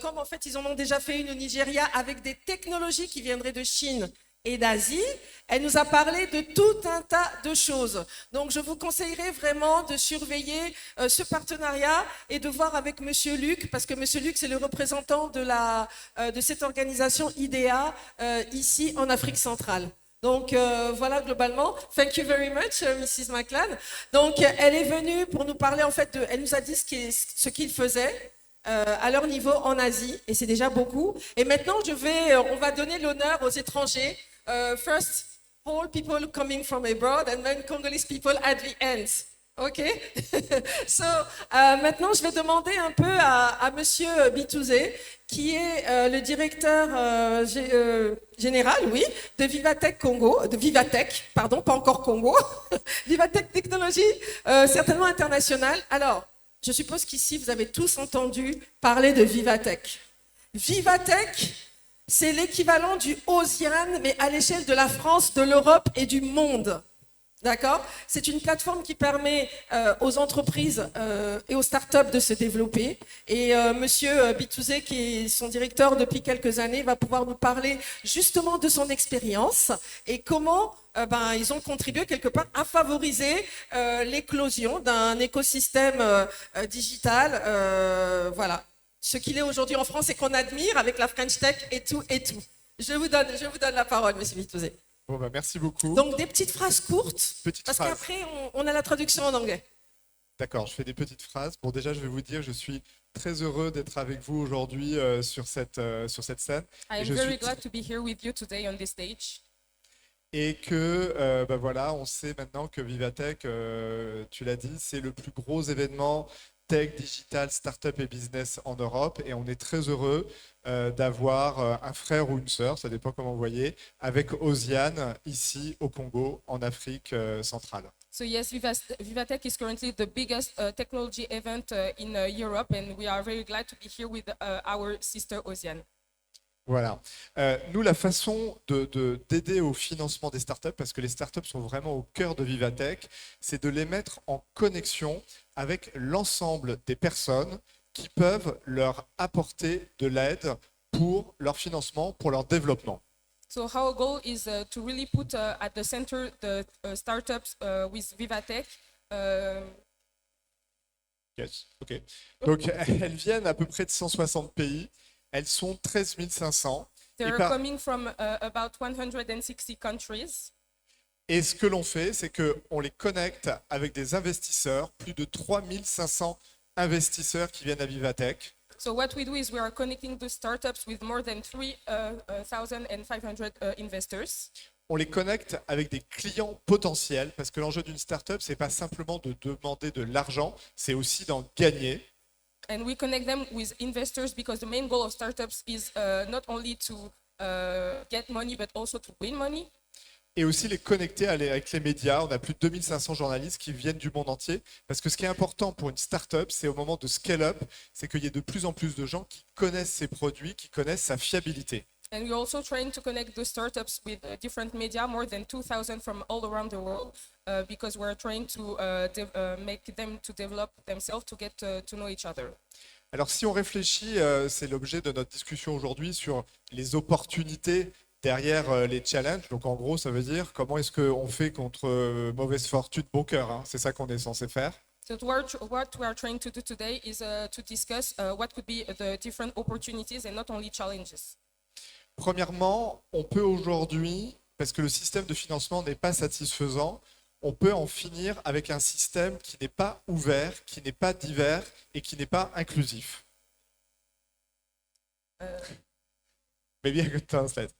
comme en fait, ils en ont déjà fait une au Nigeria, avec des technologies qui viendraient de Chine et d'Asie. Elle nous a parlé de tout un tas de choses. Donc, je vous conseillerais vraiment de surveiller ce partenariat et de voir avec Monsieur Luc, parce que Monsieur Luc, c'est le représentant de cette organisation IDEA ici en Afrique centrale. Donc, voilà, globalement. Thank you very much, Mrs. Maclan. Donc, elle est venue pour nous parler, en fait, elle nous a dit ce qu'ils faisaient à leur niveau en Asie, et c'est déjà beaucoup. Et maintenant, on va donner l'honneur aux étrangers. First, all people coming from abroad, and then Congolese people at the end. OK? So, maintenant, je vais demander un peu à Monsieur Bitouzé, qui est le directeur général, oui, de Vivatech Congo, pardon, pas encore Congo, Vivatech Technologies, certainement internationale. Alors, je suppose qu'ici, vous avez tous entendu parler de Vivatech. Vivatech, c'est l'équivalent du OSIAN, mais à l'échelle de la France, de l'Europe et du monde. D'accord? C'est une plateforme qui permet aux entreprises et aux startups de se développer. Et Monsieur Bitouzé, qui est son directeur depuis quelques années, va pouvoir nous parler justement de son expérience et comment ils ont contribué quelque part à favoriser l'éclosion d'un écosystème digital. Voilà. Ce qu'il est aujourd'hui en France et qu'on admire avec la French Tech et tout et tout. Je vous donne la parole, Monsieur Bitouzé. Bon, bah, merci beaucoup. Donc des petites phrases courtes, Petites parce phrases. qu'après on a la traduction en anglais. D'accord, je fais des petites phrases. Bon, déjà, je vais vous dire, je suis très heureux d'être avec vous aujourd'hui sur cette scène. I am Je very suis glad to be here with you today on this stage. Et que, voilà, on sait maintenant que Vivatech, tu l'as dit, c'est le plus gros événement tech, digital, startup et business en Europe. Et on est très heureux d'avoir un frère ou une sœur, ça dépend comment vous voyez, avec Osiane ici au Congo, en Afrique centrale. So yes, Vivatech is currently the biggest technology event in Europe, and we are very glad to be here with our sister Osiane. Voilà. Nous, la façon d'aider au financement des startups, parce que les startups sont vraiment au cœur de Vivatech, c'est de les mettre en connexion avec l'ensemble des personnes qui peuvent leur apporter de l'aide pour leur financement, pour leur développement. So our goal is to really put at the center the startups with Vivatech. Yes. OK. Donc, elles viennent à peu près de 160 pays. Elles sont 13 500. They're par- coming from about 160 countries. Et ce que l'on fait, c'est qu'on les connecte avec des investisseurs, plus de 3 500 investisseurs qui viennent à Vivatech. So what we do is we are connecting the startups with more than 3,500 investors. On les connecte avec des clients potentiels, parce que l'enjeu d'une startup, c'est pas simplement de demander de l'argent, c'est aussi d'en gagner. And we connect them with investors because the main goal of startups is not only to get money, but also to win money. Et aussi les connecter avec les médias. On a plus de 2500 journalistes qui viennent du monde entier. Parce que ce qui est important pour une startup, c'est au moment de scale-up, c'est qu'il y ait de plus en plus de gens qui connaissent ses produits, qui connaissent sa fiabilité. And we're also trying to connect the startups with different media, more than 2,000 from all around the world, because we're trying to make them to develop themselves, to get to know each other. Alors si on réfléchit, c'est l'objet de notre discussion aujourd'hui sur les opportunités derrière les challenges. Donc en gros, ça veut dire comment est-ce qu'on fait contre mauvaise fortune, bon cœur, hein. C'est ça qu'on est censé faire. So what we are trying to do today is to discuss what could be the different opportunities and not only challenges. Premièrement, on peut aujourd'hui, parce que le système de financement n'est pas satisfaisant, on peut en finir avec un système qui n'est pas ouvert, qui n'est pas divers et qui n'est pas inclusif. Maybe I could translate.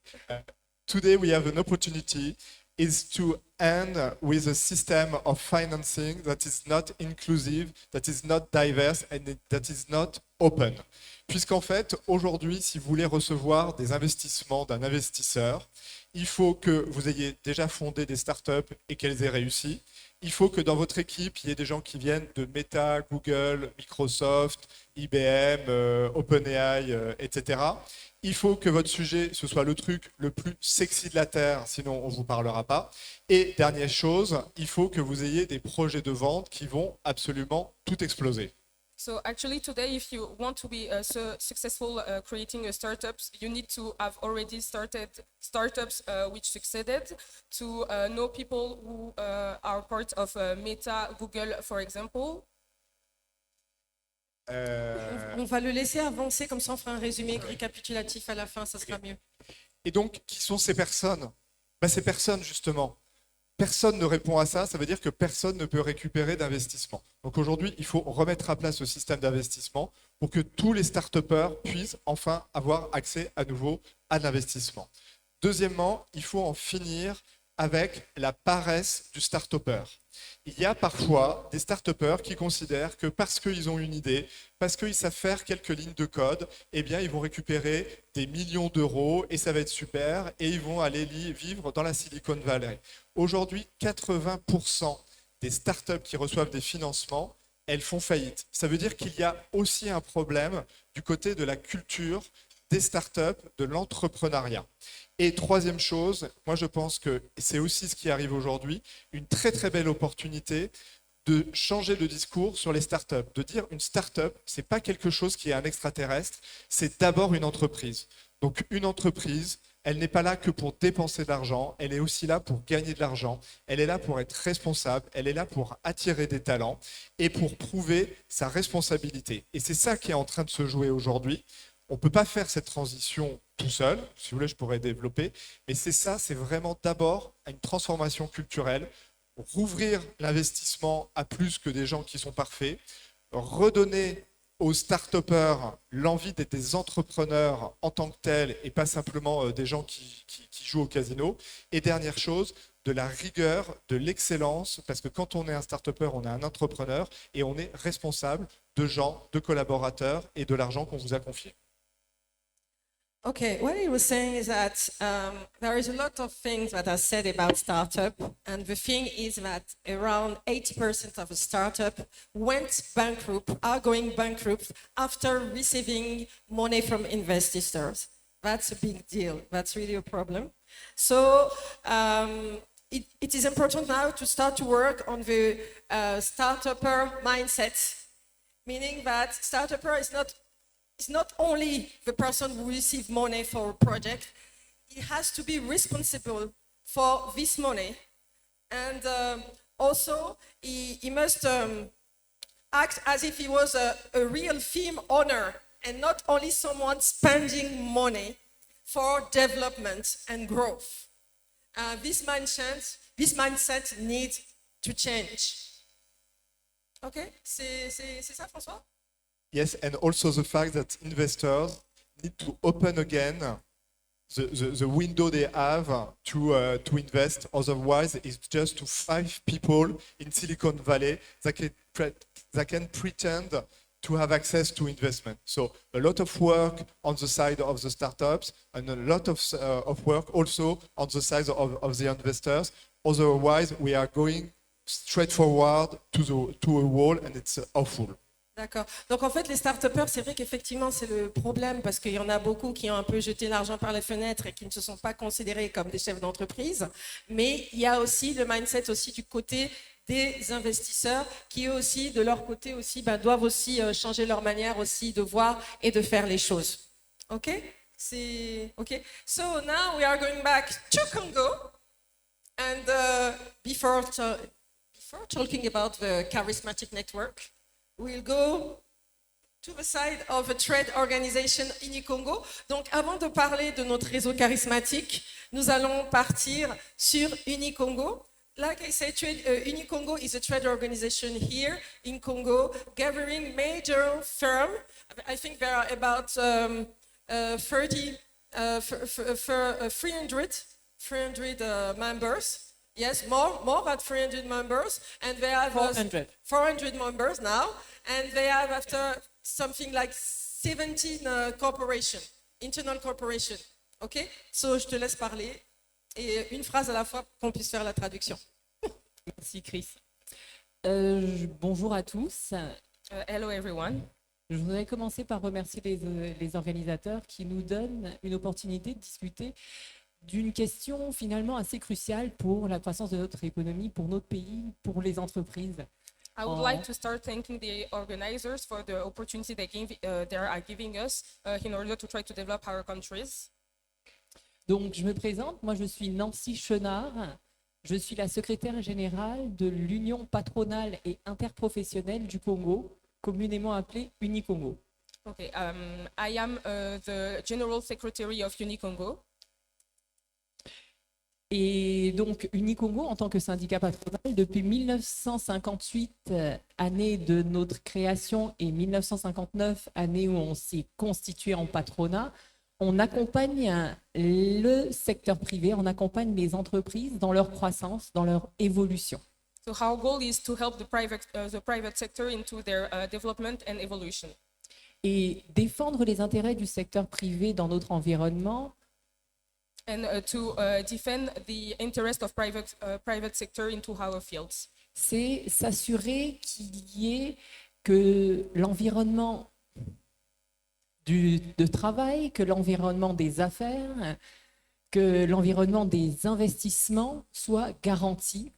Today we have an opportunity is to end with a system of financing that is not inclusive, that is not diverse and that is not open. Puisqu'en fait, aujourd'hui, si vous voulez recevoir des investissements d'un investisseur, il faut que vous ayez déjà fondé des startups et qu'elles aient réussi. Il faut que dans votre équipe, il y ait des gens qui viennent de Meta, Google, Microsoft, IBM, OpenAI, etc. Il faut que votre sujet, ce soit le truc le plus sexy de la Terre, sinon on ne vous parlera pas. Et dernière chose, il faut que vous ayez des projets de vente qui vont absolument tout exploser. So actually today, if you want to be successful creating a startups, you need to have already started startups which succeeded, to know people who are part of Meta, Google, for example. On va le laisser avancer, comme ça on fera un résumé récapitulatif à la fin, ça sera mieux. Et donc, qui sont ces personnes? Ces personnes, justement, personne ne répond à ça, ça veut dire que personne ne peut récupérer d'investissement. Donc aujourd'hui, il faut remettre à plat ce système d'investissement pour que tous les start-upers puissent enfin avoir accès à nouveau à l'investissement. Deuxièmement, il faut en finir avec la paresse du start-upper. Il y a parfois des start-upers qui considèrent que parce qu'ils ont une idée, parce qu'ils savent faire quelques lignes de code, eh bien, ils vont récupérer des millions d'euros et ça va être super et ils vont aller vivre dans la Silicon Valley. Aujourd'hui, 80% des startups qui reçoivent des financements, elles font faillite. Ça veut dire qu'il y a aussi un problème du côté de la culture des startups, de l'entrepreneuriat. Et troisième chose, moi je pense que c'est aussi ce qui arrive aujourd'hui, une très très belle opportunité de changer le discours sur les startups, de dire une startup, c'est pas quelque chose qui est un extraterrestre, c'est d'abord une entreprise. Donc une entreprise, elle n'est pas là que pour dépenser de l'argent, elle est aussi là pour gagner de l'argent, elle est là pour être responsable, elle est là pour attirer des talents et pour prouver sa responsabilité. Et c'est ça qui est en train de se jouer aujourd'hui. On ne peut pas faire cette transition tout seul, si vous voulez je pourrais développer, mais c'est ça, c'est vraiment d'abord une transformation culturelle, rouvrir l'investissement à plus que des gens qui sont parfaits, redonner aux start-upers l'envie d'être des entrepreneurs en tant que tels et pas simplement des gens qui jouent au casino. Et dernière chose, de la rigueur, de l'excellence, parce que quand on est un start-upper, on est un entrepreneur et on est responsable de gens, de collaborateurs et de l'argent qu'on vous a confié. Okay, what he was saying is that there is a lot of things that are said about startup, and the thing is that around 80% of a startup went bankrupt, are going bankrupt after receiving money from investors. That's a big deal. That's really a problem. So it is important now to start to work on the startupper mindset, meaning that startupper is not only the person who receives money for a project, he has to be responsible for this money. And also, he must act as if he was a real theme owner and not only someone spending money for development and growth. This mindset needs to change. Okay, c'est ça, François? Yes, and also the fact that investors need to open again the window they have to invest. Otherwise, it's just to 5 people in Silicon Valley that can pretend to have access to investment. So a lot of work on the side of the startups and a lot of work also on the side of the investors. Otherwise, we are going straight forward to a wall and it's awful. D'accord. Donc en fait, les start-upers, c'est vrai qu'effectivement, c'est le problème parce qu'il y en a beaucoup qui ont un peu jeté l'argent par les fenêtres et qui ne se sont pas considérés comme des chefs d'entreprise. Mais il y a aussi le mindset aussi du côté des investisseurs qui eux aussi, de leur côté aussi, doivent aussi changer leur manière aussi de voir et de faire les choses. Ok? C'est ok. So now we are going back to Congo, and before talking about the charismatic network, we'll go to the side of a trade organization Unicongo. Donc, avant de parler de notre réseau charismatique, nous allons partir sur Unicongo. Like I said, Unicongo is a trade organization here in Congo, gathering major firms. I think there are about 300 members. Yes, more than 300 members, and they have 400 members now, and they have after something like 17 internal corporation. Ok? So je te laisse parler et une phrase à la fois pour qu'on puisse faire la traduction. Merci Chris. Bonjour à tous. Hello everyone. Je voudrais commencer par remercier les organisateurs qui nous donnent une opportunité de discuter d'une question finalement assez cruciale pour la croissance de notre économie, pour notre pays, pour les entreprises. I would like to start thanking the organizers for the opportunity they are giving us in order to try to develop our countries. Donc je me présente, moi je suis Nancy Chenard, je suis la secrétaire générale de l'Union patronale et interprofessionnelle du Congo, communément appelée Unicongo. Okay, I am the General Secretary of Unicongo. Et donc Unicongo, en tant que syndicat patronal, depuis 1958, année de notre création, et 1959, année où on s'est constitué en patronat, on accompagne le secteur privé, on accompagne les entreprises dans leur croissance, dans leur évolution. So our goal is to help the private sector into their development and evolution. Et défendre les intérêts du secteur privé dans notre environnement, and to defend the interest of private sector into our fields. C'est s'assurer qu'il y ait que l'environnement de travail, que l'environnement des affaires, que l'environnement des investissements soit garanti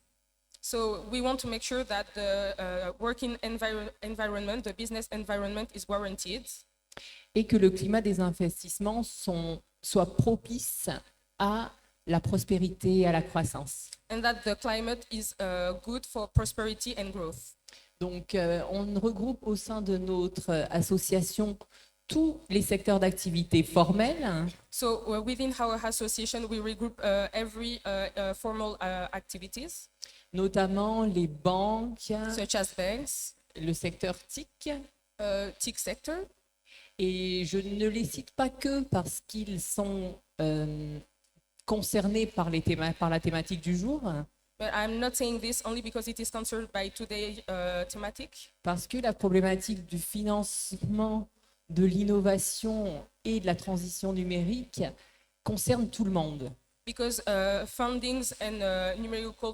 So we want to make sure that the working environment, the business environment is warranted, et que le climat des investissements soit propice à la prospérité et à la croissance. and that the climate is good for prosperity and growth. Donc, on regroupe au sein de notre association tous les secteurs d'activité formels, So within our association, we regroup every formal activities, notamment les banques, such as banks, le secteur TIC. TIC sector. Et je ne les cite pas que parce qu'ils sont concernés par la thématique du jour, But I'm not saying this only because it is concerned by today's thematic, parce que la problématique du financement, de l'innovation et de la transition numérique concerne tout le monde. because fundings and numerical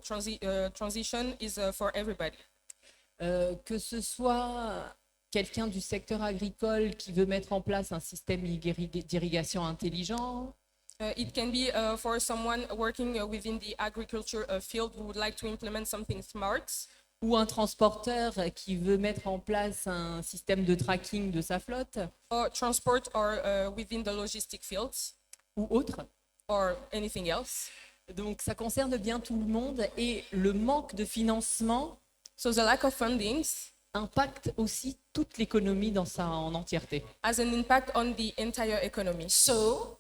transition is for everybody. Que ce soit quelqu'un du secteur agricole qui veut mettre en place un système d'irrigation intelligent, It can be for someone working within the agriculture field who would like to implement something smart, ou un transporteur qui veut mettre en place un système de tracking de sa flotte, or transport, or within the logistic fields, ou autre. or anything else. Donc ça concerne bien tout le monde et le manque de financement So the lack of fundings impacte aussi toute l'économie en entièreté. has an impact on the entire economy. So,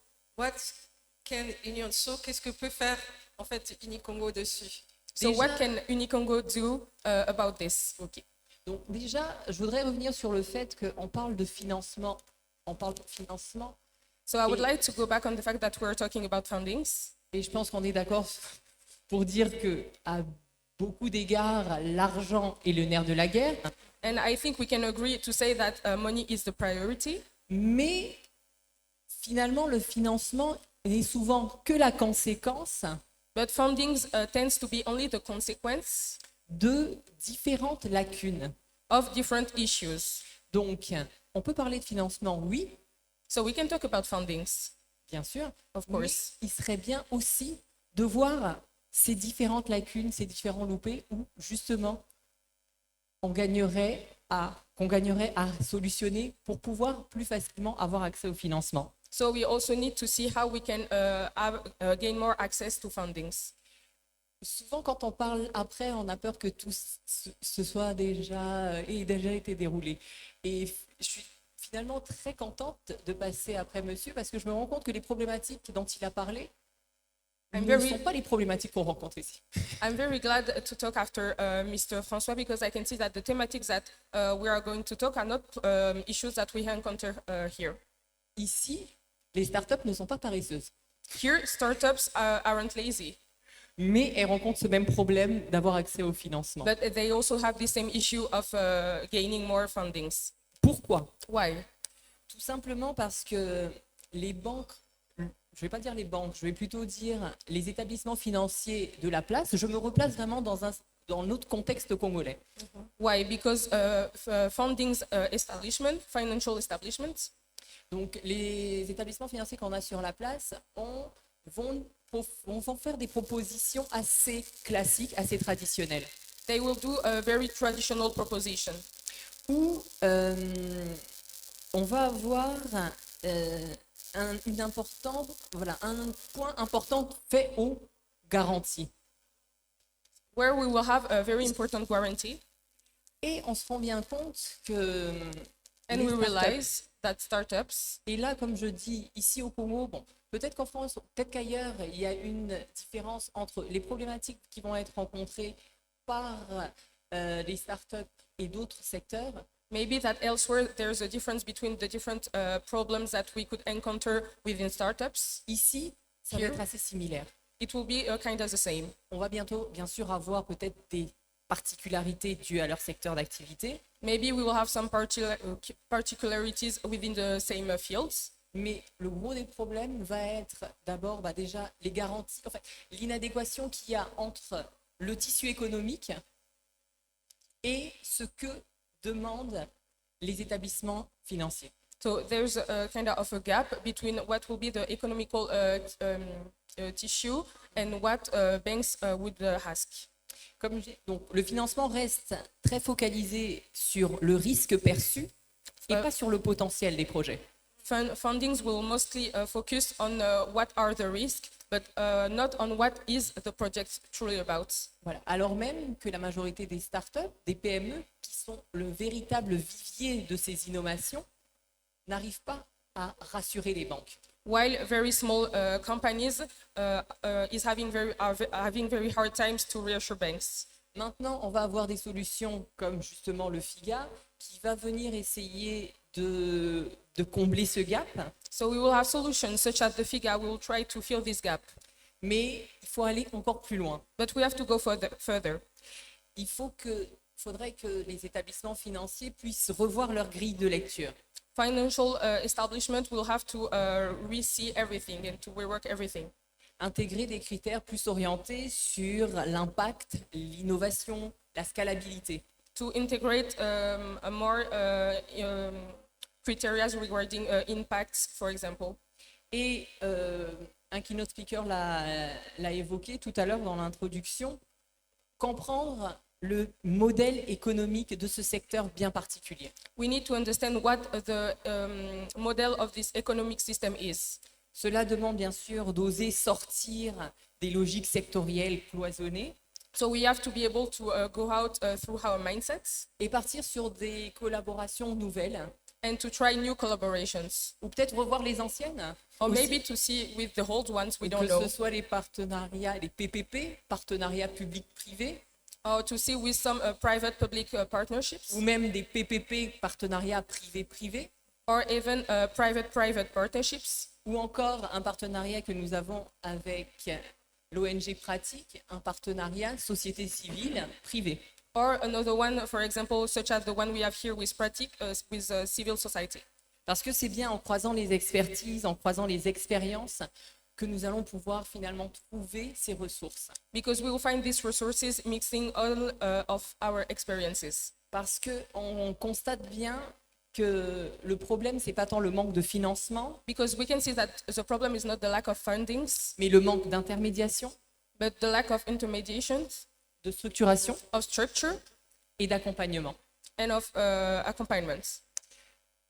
qu'est-ce que peut faire en fait Unicongo dessus? So Déjà- what can Unicongo do about this? Ok. Donc déjà, je voudrais revenir sur le fait qu'on parle de financement. On parle de financement So I would Et- like to go back on the fact that we're talking about fundings. et je pense qu'on est d'accord pour dire que à beaucoup d'égards, l'argent est le nerf de la guerre, And I think we can agree to say that money is the priority, mais finalement le financement n'est souvent que la conséquence but fundings tends to be only the consequence de différentes lacunes. of different issues. Donc, on peut parler de financement, oui, So we can talk about fundings, bien sûr, of mais course. il serait bien aussi de voir ces différentes lacunes, ces différents loupés où justement qu'on gagnerait à solutionner pour pouvoir plus facilement avoir accès au financement. So we also need to see how we can gain more access to fundings. Souvent, quand on parle après, on a peur que tout ce soit ait déjà été déroulé. Et je suis finalement très contente de passer après monsieur parce que je me rends compte que les problématiques dont il a parlé I'm ne very- sont pas les problématiques qu'on rencontre ici. I'm very glad to talk after Mr. François because I can see that the thematics that we are going to talk are not issues that we encounter here. Ici, les startups ne sont pas paresseuses, Here, startups aren't lazy, mais elles rencontrent ce même problème d'avoir accès au financement. but they also have the same issue of gaining more fundings. Pourquoi? Why? Tout simplement parce que les banques, je ne vais pas dire les banques, je vais plutôt dire les établissements financiers de la place, je me replace vraiment dans notre contexte congolais. Why? Because fundings financial establishments, Donc les établissements financiers qu'on a sur la place vont faire des propositions assez classiques, assez traditionnelles, they will do a very traditional proposition. où on va avoir un point important fait aux garanties. Where we will have a very important guarantee, Et on se rend bien compte que and les we startups- realize that startups, et là, comme je dis, ici au Congo, bon, peut-être qu'en France, peut-être qu'ailleurs, il y a une différence entre les problématiques qui vont être rencontrées par les startups et d'autres secteurs. maybe that elsewhere there's a difference between the different problems that we could encounter within startups. Ici, ça va Here. être assez similaire. It will be kind of the same. On va bientôt, bien sûr, avoir peut-être des particularités dues à leur secteur d'activité, Maybe we will have some particularities within the same fields, mais le gros des problèmes va être d'abord déjà les garanties, en fait, l'inadéquation qu'il y a entre le tissu économique et ce que demandent les établissements financiers. so there's a kind of a gap between what will be the economical tissue and what banks would ask. Donc, le financement reste très focalisé sur le risque perçu et pas sur le potentiel des projets. Fundings will mostly focus on what are the risks, but not on what is the project truly about. Voilà. Alors même que la majorité des startups, des PME, qui sont le véritable vivier de ces innovations, n'arrivent pas à rassurer les banques. While very small companies are having very hard times to reassure banks. Maintenant, on va avoir des solutions comme justement le FIGA qui va venir essayer de combler ce gap. So we will have solutions such as the FIGA. We will try to fill this gap. Mais il faut aller encore plus loin. But we have to go further. Faudrait que les établissements financiers puissent revoir leur grille de lecture. Financial establishment will have to re-see everything and to rework everything. Intégrer des critères plus orientés sur l'impact, l'innovation, la scalabilité. To integrate a more criteria regarding impacts, for example. Et un keynote speaker l'a évoqué tout à l'heure dans l'introduction, comprendre le modèle économique de ce secteur bien particulier. We need to understand what the model of this economic system is. Cela demande bien sûr d'oser sortir des logiques sectorielles cloisonnées. So we have to be able to go out through our mindsets. Et partir sur des collaborations nouvelles. And to try new collaborations. Ou peut-être revoir les anciennes. Or maybe to see with the old ones we don't know. Que ce soit les partenariats, les PPP, partenariats public-privé. Or to see with some private-public partnerships. Ou même des PPP, partenariats privé-privé. Or even private-private partnerships. Ou encore un partenariat que nous avons avec l'ONG Pratique, un partenariat société civile privée. Or another one, for example, such as the one we have here with Pratique, with civil society. Parce que c'est bien en croisant les expertises, en croisant les expériences, que nous allons pouvoir finalement trouver ces ressources. Because we will find these resources mixing all of our experiences. Parce qu'on constate bien que le problème, c'est pas tant le manque de financement, because we can see that the problem is not the lack of fundings, mais le manque d'intermédiation, but the lack of intermediation, de structuration, of structure, et d'accompagnement. And of accompaniment.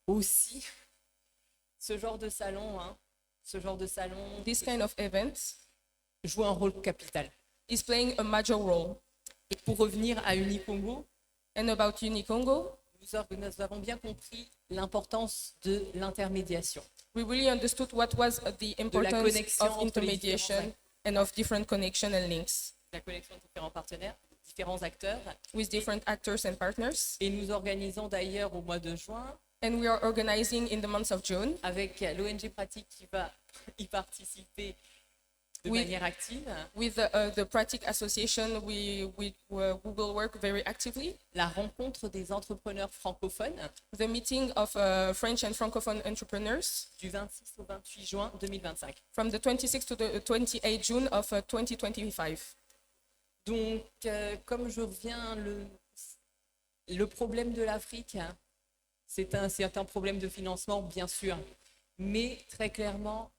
Aussi, ce genre de salon, this kind of event, joue un rôle capital. Is playing a major role. Et pour revenir à Unicongo, and about Unicongo, nous avons bien compris l'importance de l'intermédiation. We really understood what was the importance of intermediation and of different connection and links. La connexion de différents partenaires, différents acteurs. With different actors and partners. Et nous organisons d'ailleurs au mois de juin. And we are organizing in the month of June. Avec l'ONG Pratique qui va y participer de manière active. With the Pratique Association, we will work very actively. La rencontre des entrepreneurs francophones. The meeting of French and Francophone entrepreneurs. Du 26 au 28 juin 2025. From the 26th to the 28th June of 2025. Donc, comme je reviens, le problème de l'Afrique, c'est un problème de financement, bien sûr. Mais très clairement,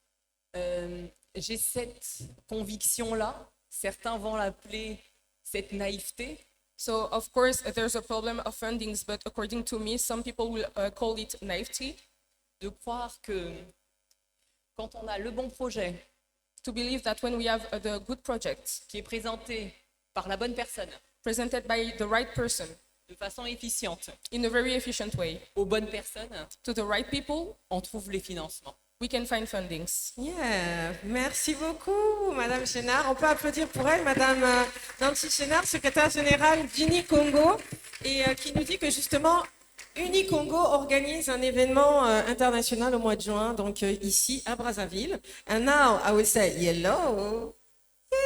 j'ai cette conviction-là. Certains vont l'appeler cette naïveté. So, of course, there's a problem of fundings, but according to me, some people will call it naivety. De croire que quand on a le bon projet, to believe that when we have the good project, qui est présenté par la bonne personne, presented by the right person, de façon efficiente, in a very efficient way, aux bonnes personnes, to the right people, on trouve les financements. We can find fundings. Yeah. Merci beaucoup, Madame Chénard. On peut applaudir pour elle, Madame Nancy Chénard, secrétaire générale d'Unicongo, et qui nous dit que justement, Unicongo organise un événement international au mois de juin, donc ici à Brazzaville. And now I will say hello,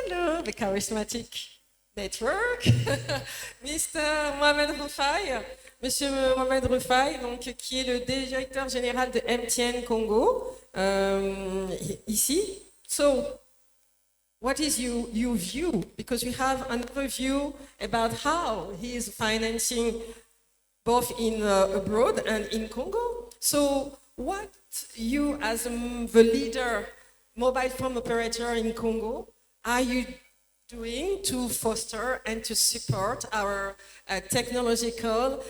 the charismatic network, Mr. Mohamed Rufai, Monsieur Mohamed Rufai, donc qui est le directeur général de MTN Congo ici. So, what is your view? Because we have another view about how he is financing both in abroad and in Congo. So, what you as the leader mobile phone operator in Congo are you doing to foster and to support our technological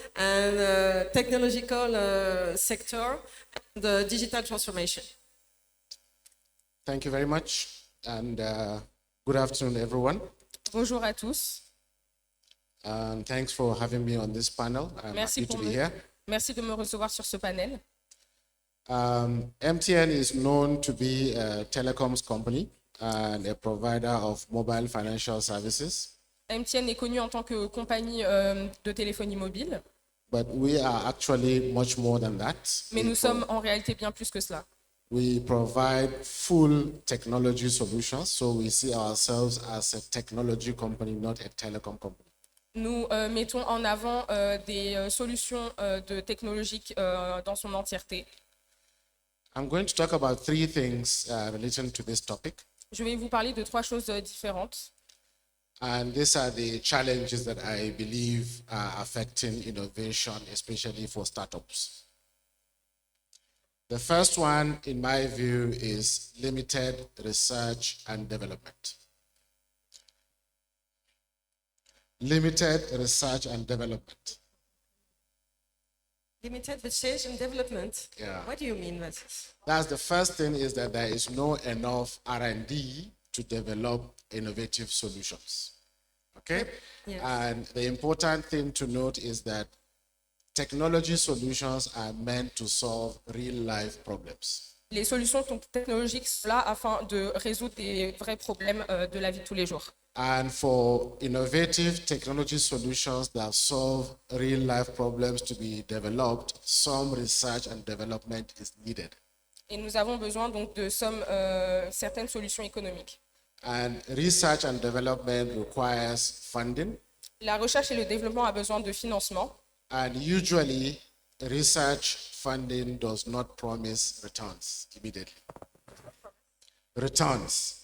sector and the digital transformation? Thank you very much, and good afternoon, everyone. Bonjour à tous. Thanks for having me on this panel. I'm happy to be here. Merci de me recevoir sur ce panel. MTN is known to be a telecoms company and a provider of mobile financial services. MTN est connu en tant que compagnie de téléphonie mobile, But we are actually much more than that. mais nous sommes en réalité bien plus que cela. We provide full technology solutions, so we see ourselves as a technology company, not a telecom company. Nous mettons en avant des solutions de technologiques dans son entièreté. I'm going to talk about three things relating to this topic. Je vais vous parler de 3 choses différentes. And these are the challenges that I believe are affecting innovation, especially for startups. The first one, in my view, is limited research and development. Limited research and development. Limited research and development. Yeah. What do you mean by this? That's the first thing, is that there is no enough R&D to develop innovative solutions. Okay? Yes. And the important thing to note is that technology solutions are meant to solve real-life problems. Les solutions technologiques sont là afin de résoudre des vrais problèmes de la vie de tous les jours. And for innovative technology solutions that solve real-life problems to be developed, some research and development is needed. Et nous avons besoin donc de certaines solutions économiques. And research and development requires funding. La recherche et le développement a besoin de financement. And usually, research funding does not promise returns immediately. Returns.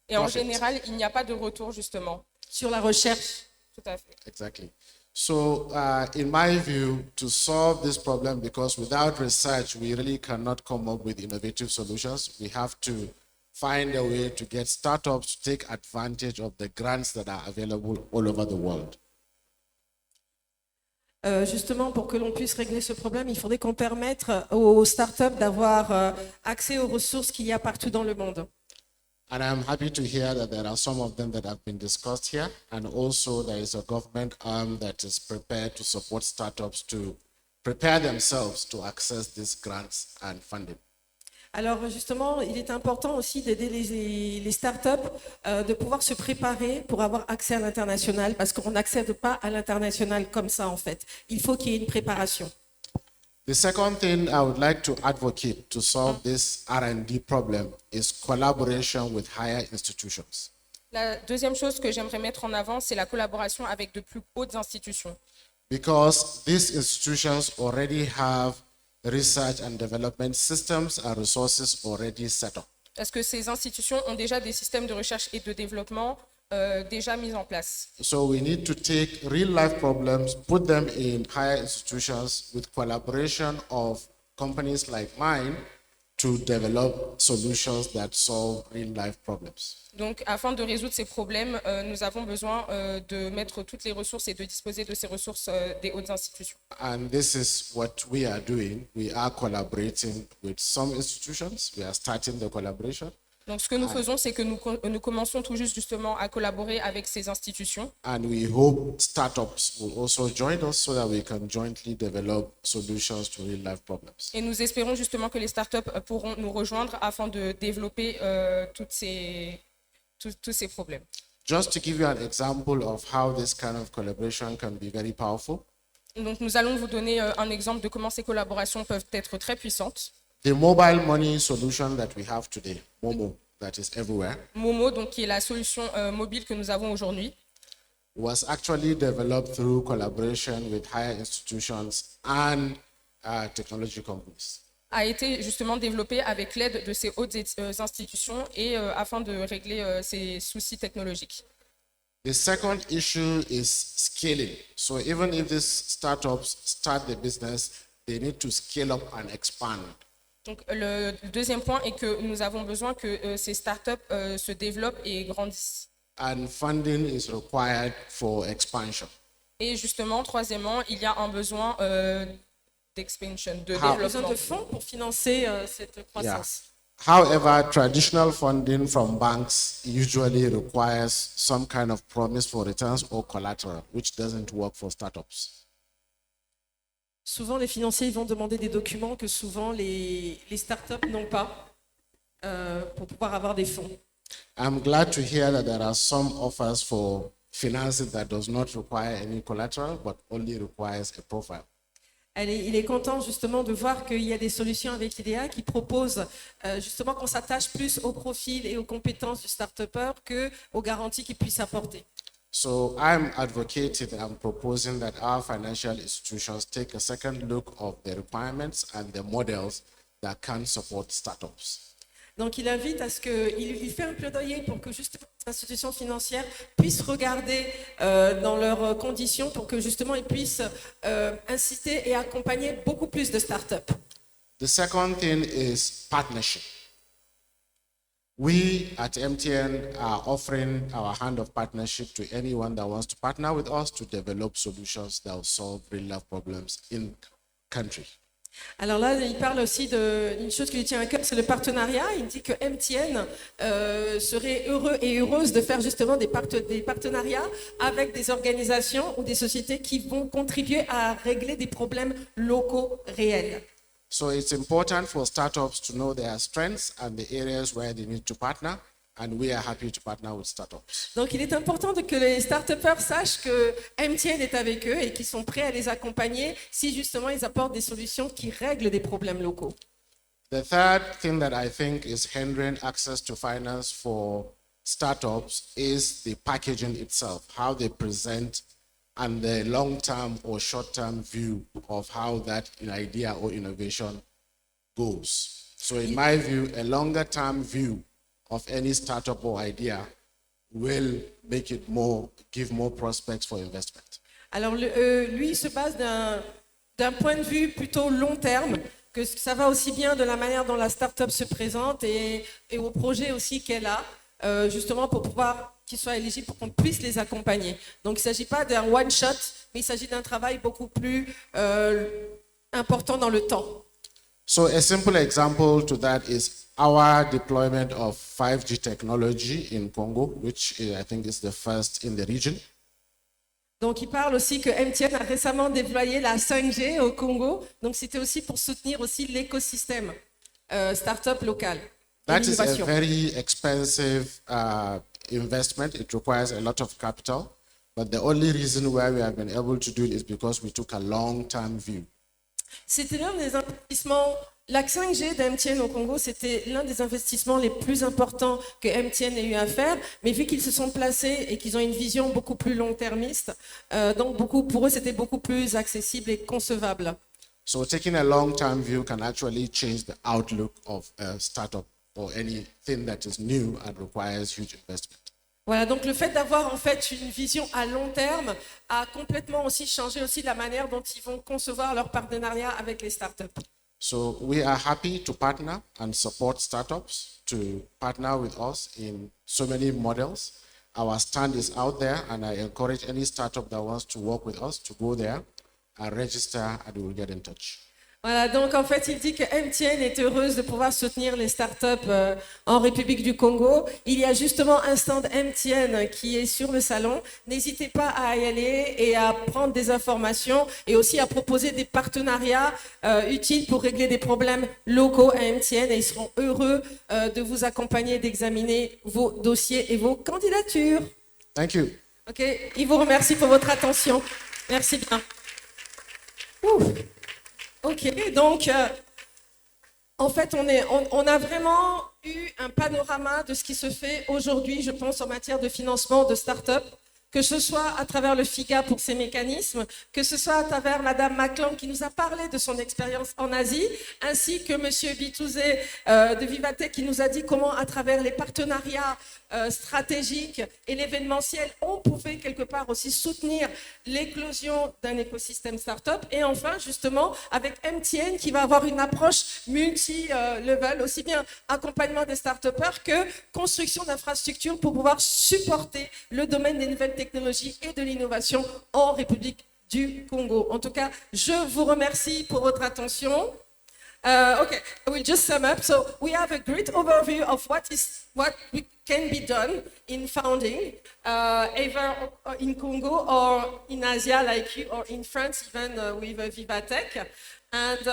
Et en Profit. général, il n'y a pas de retour justement. Sur la recherche. Tout à fait. Exactly. So, in my view, to solve this problem, because without research, we really cannot come up with innovative solutions. We have to find a way to get startups to take advantage of the grants that are available all over the world. Justement, pour que l'on puisse régler ce problème, il faudrait qu'on permette aux startups d'avoir accès aux ressources qu'il y a partout dans le monde. And I'm happy to hear that there are some of them that have been discussed here, and also there is a government arm that is prepared to support startups to prepare themselves to access these grants and funding. Alors justement, il est important aussi d'aider les startups de pouvoir se préparer pour avoir accès à l'international, parce qu'on n'accède pas à l'international comme ça en fait. Il faut qu'il y ait une préparation. The second thing I would like to advocate to solve this R&D problem is collaboration with higher institutions. La deuxième chose que j'aimerais mettre en avant, c'est la collaboration avec de plus hautes institutions. Because these institutions already have research and development systems and resources already set up. Parce que ces institutions ont déjà des systèmes de recherche et de développement déjà mis en place. So we need to take real-life problems, put them in higher institutions with collaboration of companies like mine to develop solutions that solve real-life problems. Donc, afin de résoudre ces problèmes, nous avons besoin de mettre toutes les ressources et de disposer de ces ressources des hautes institutions. And this is what we are doing. We are collaborating with some institutions. We are starting the collaboration. Donc, ce que nous faisons, c'est que nous commençons tout juste justement à collaborer avec ces institutions. And we hope startups will also join us so that we can jointly develop solutions to real-life problems. Et nous espérons justement que les startups pourront nous rejoindre afin de développer tous ces problèmes. Just to give you an example of how this kind of collaboration can be very powerful, Donc, nous allons vous donner un exemple de comment ces collaborations peuvent être très puissantes. the mobile money solution that we have today, Momo, that is everywhere, Momo, donc, qui est la solution mobile que nous avons aujourd'hui, was actually developed through collaboration with higher institutions and technology companies. a été justement développée avec l'aide de ces hautes institutions et afin de régler ces soucis technologiques. The second issue is scaling. So even if these startups start the business, they need to scale up and expand. Donc, le deuxième point est que nous avons besoin que ces startups se développent et grandissent. And funding is required for expansion. Et justement, troisièmement, il y a un besoin d'expansion, de Ah. Besoin développement. de fonds pour financer cette croissance. However, traditional funding from banks usually requires some kind of promise for returns or collateral, which doesn't work for startups. Souvent, les financiers ils vont demander des documents que souvent les startups n'ont pas pour pouvoir avoir des fonds. I'm glad to hear that there are some offers for finances that does not require any collateral, but only requires a profile. Il est content justement de voir qu'il y a des solutions avec IDEA qui proposent justement qu'on s'attache plus au profil et aux compétences du start-upper qu'aux garanties qu'il puisse apporter. So I'm advocating and proposing that our financial institutions take a second look of the requirements and the models that can support startups. Donc il invite à ce qu'il fait un plaidoyer pour que justement les institutions financières puissent regarder dans leurs conditions pour que justement ils puissent inciter et accompagner beaucoup plus de startups. The second thing is partnership. We at MTN are offering our hand of partnership to anyone that wants to partner with us to develop solutions that will solve real life problems in country. Alors là, il parle aussi d'une chose qui lui tient à cœur, c'est le partenariat. Il dit que MTN serait heureux et heureuse de faire justement des partenariats avec des organisations ou des sociétés qui vont contribuer à régler des problèmes locaux réels. So it's important for startups to know their strengths and the areas where they need to partner, and we are happy to partner with startups. Donc il est important que les start-upers sachent que MTN est avec eux et qu'ils sont prêts à les accompagner si justement ils apportent des solutions qui règlent des problèmes locaux. The third thing that I think is hindering access to finance for startups is the packaging itself, how they present, and the long-term or short-term view of how that idea or innovation goes. So in my view, a longer-term view of any startup or idea will make it give more prospects for investment. Alors lui, il se base d'un point de vue plutôt long terme, que ça va aussi bien de la manière dont la start-up se présente et au projet aussi qu'elle a, justement pour pouvoir qu'ils soient éligibles pour qu'on puisse les accompagner. Donc il ne s'agit pas d'un one-shot, mais il s'agit d'un travail beaucoup plus important dans le temps. So a simple example to that is our deployment of 5G technology in Congo, which I think is the first in the region. Donc il parle aussi que MTN a récemment déployé la 5G au Congo, donc c'était aussi pour soutenir aussi l'écosystème start-up local. That is a very expensive investment. It requires a lot of capital, but the only reason why we have been able to do it is because we took a long-term view. C'était l'un des investissements, la 5G d'MTN au Congo, c'était l'un des investissements les plus importants que MTN ait eu à faire, mais vu qu'ils se sont placés et qu'ils ont une vision beaucoup plus long-termiste, donc pour eux c'était beaucoup plus accessible et concevable. So taking a long-term view can actually change the outlook of a startup or anything that is new and requires huge investment. Voilà, donc le fait d'avoir en fait une vision à long terme a complètement aussi changé aussi la manière dont ils vont concevoir leur partenariat avec les startups. So we are happy to partner and support startups to partner with us in so many models. Our stand is out there, and I encourage any startup that wants to work with us to go there and register, and we will get in touch. Voilà, donc en fait, il dit que MTN est heureuse de pouvoir soutenir les startups en République du Congo. Il y a justement un stand MTN qui est sur le salon. N'hésitez pas à y aller et à prendre des informations et aussi à proposer des partenariats utiles pour régler des problèmes locaux à MTN. Et ils seront heureux de vous accompagner, d'examiner vos dossiers et vos candidatures. Thank you. Ok, il vous remercie pour votre attention. Merci bien. Ouf. Ok, donc en fait, on a vraiment eu un panorama de ce qui se fait aujourd'hui, je pense, en matière de financement de start-up que ce soit à travers le FIGA pour ses mécanismes, que ce soit à travers Madame Maclan qui nous a parlé de son expérience en Asie, ainsi que Monsieur Bitouzé de Vivatech qui nous a dit comment à travers les partenariats stratégiques et l'événementiel, on pouvait quelque part aussi soutenir l'éclosion d'un écosystème start-up. Et enfin, justement, avec MTN qui va avoir une approche multi-level, aussi bien accompagnement des start-upers que construction d'infrastructures pour pouvoir supporter le domaine des nouvelles technologies et de l'innovation en République du Congo. En tout cas, je vous remercie pour votre attention. Okay, I will just sum up. So we have a great overview of what can be done in founding, either in Congo or in Asia like you, or in France even with Vivatech. And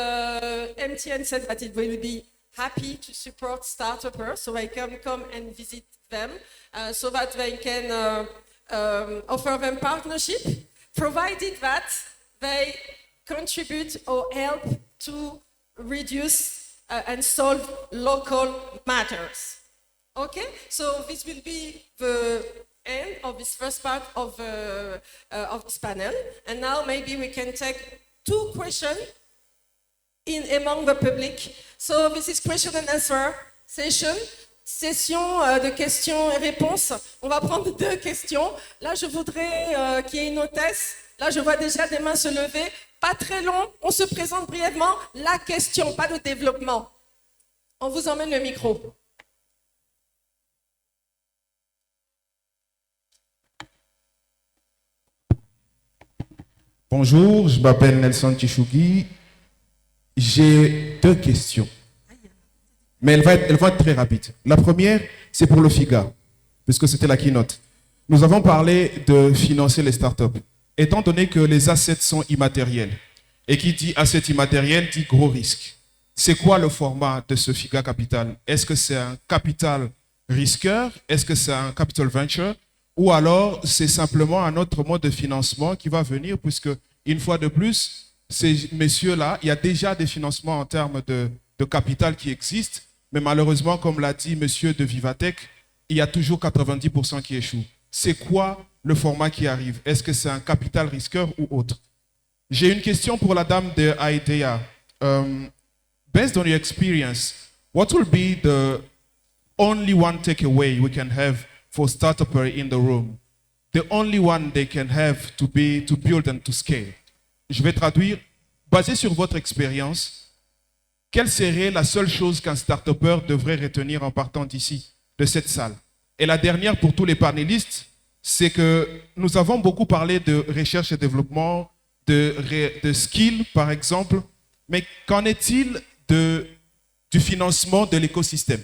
MTN said that it will be happy to support start-upers so they can come and visit them so that they can offer them partnership, provided that they contribute or help to reduce and solve local matters. Okay, so this will be the end of this first part of this panel. And now maybe we can take 2 questions among the public. So this is question and answer session. Session de questions et réponses. On va prendre 2 questions. Là, je voudrais qu'il y ait une hôtesse. Là, je vois déjà des mains se lever. Pas très long. On se présente brièvement. La question, pas de développement. On vous emmène le micro. Bonjour, je m'appelle Nelson Tchishugui. J'ai 2 questions. Mais elles vont être très rapides. La première, c'est pour le FIGA, puisque c'était la keynote. Nous avons parlé de financer les startups. Étant donné que les assets sont immatériels, et qui dit asset immatériel dit gros risque. C'est quoi le format de ce FIGA Capital? Est-ce que c'est un capital risqueur? Est-ce que c'est un capital venture? Ou alors c'est simplement un autre mode de financement qui va venir, puisque une fois de plus, ces messieurs-là, il y a déjà des financements en termes de capital qui existent, mais malheureusement, comme l'a dit monsieur de Vivatech, il y a toujours 90% qui échouent. C'est quoi le format qui arrive? Est-ce que c'est un capital risqueur ou autre? J'ai une question pour la dame de IDEA. Based on your experience, what will be the only one takeaway we can have for startup in the room? The only one they can have to build and to scale. Je vais traduire. Basé sur votre expérience, quelle serait la seule chose qu'un start-upper devrait retenir en partant d'ici, de cette salle? Et la dernière pour tous les panélistes, c'est que nous avons beaucoup parlé de recherche et développement, de skills par exemple, mais qu'en est-il du financement de l'écosystème?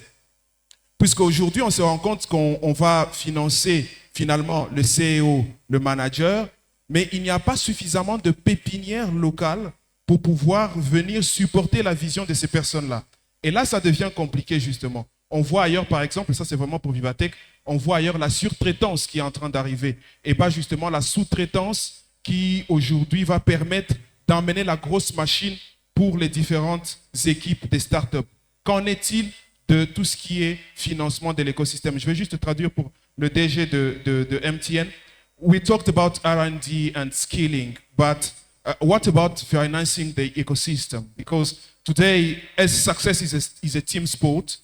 Puisqu'aujourd'hui, on se rend compte qu'on va financer finalement le CEO, le manager, mais il n'y a pas suffisamment de pépinières locales pour pouvoir venir supporter la vision de ces personnes-là. Et là, ça devient compliqué justement. On voit ailleurs, par exemple, ça c'est vraiment pour Vivatech, on voit ailleurs la surtraitance qui est en train d'arriver et pas justement la sous-traitance qui aujourd'hui va permettre d'emmener la grosse machine pour les différentes équipes des startups. Qu'en est-il de tout ce qui est financement de l'écosystème? Je vais juste traduire pour le DG de MTN. We talked about R&D and scaling, but what about financing the ecosystem? Because today, as success is a team sport,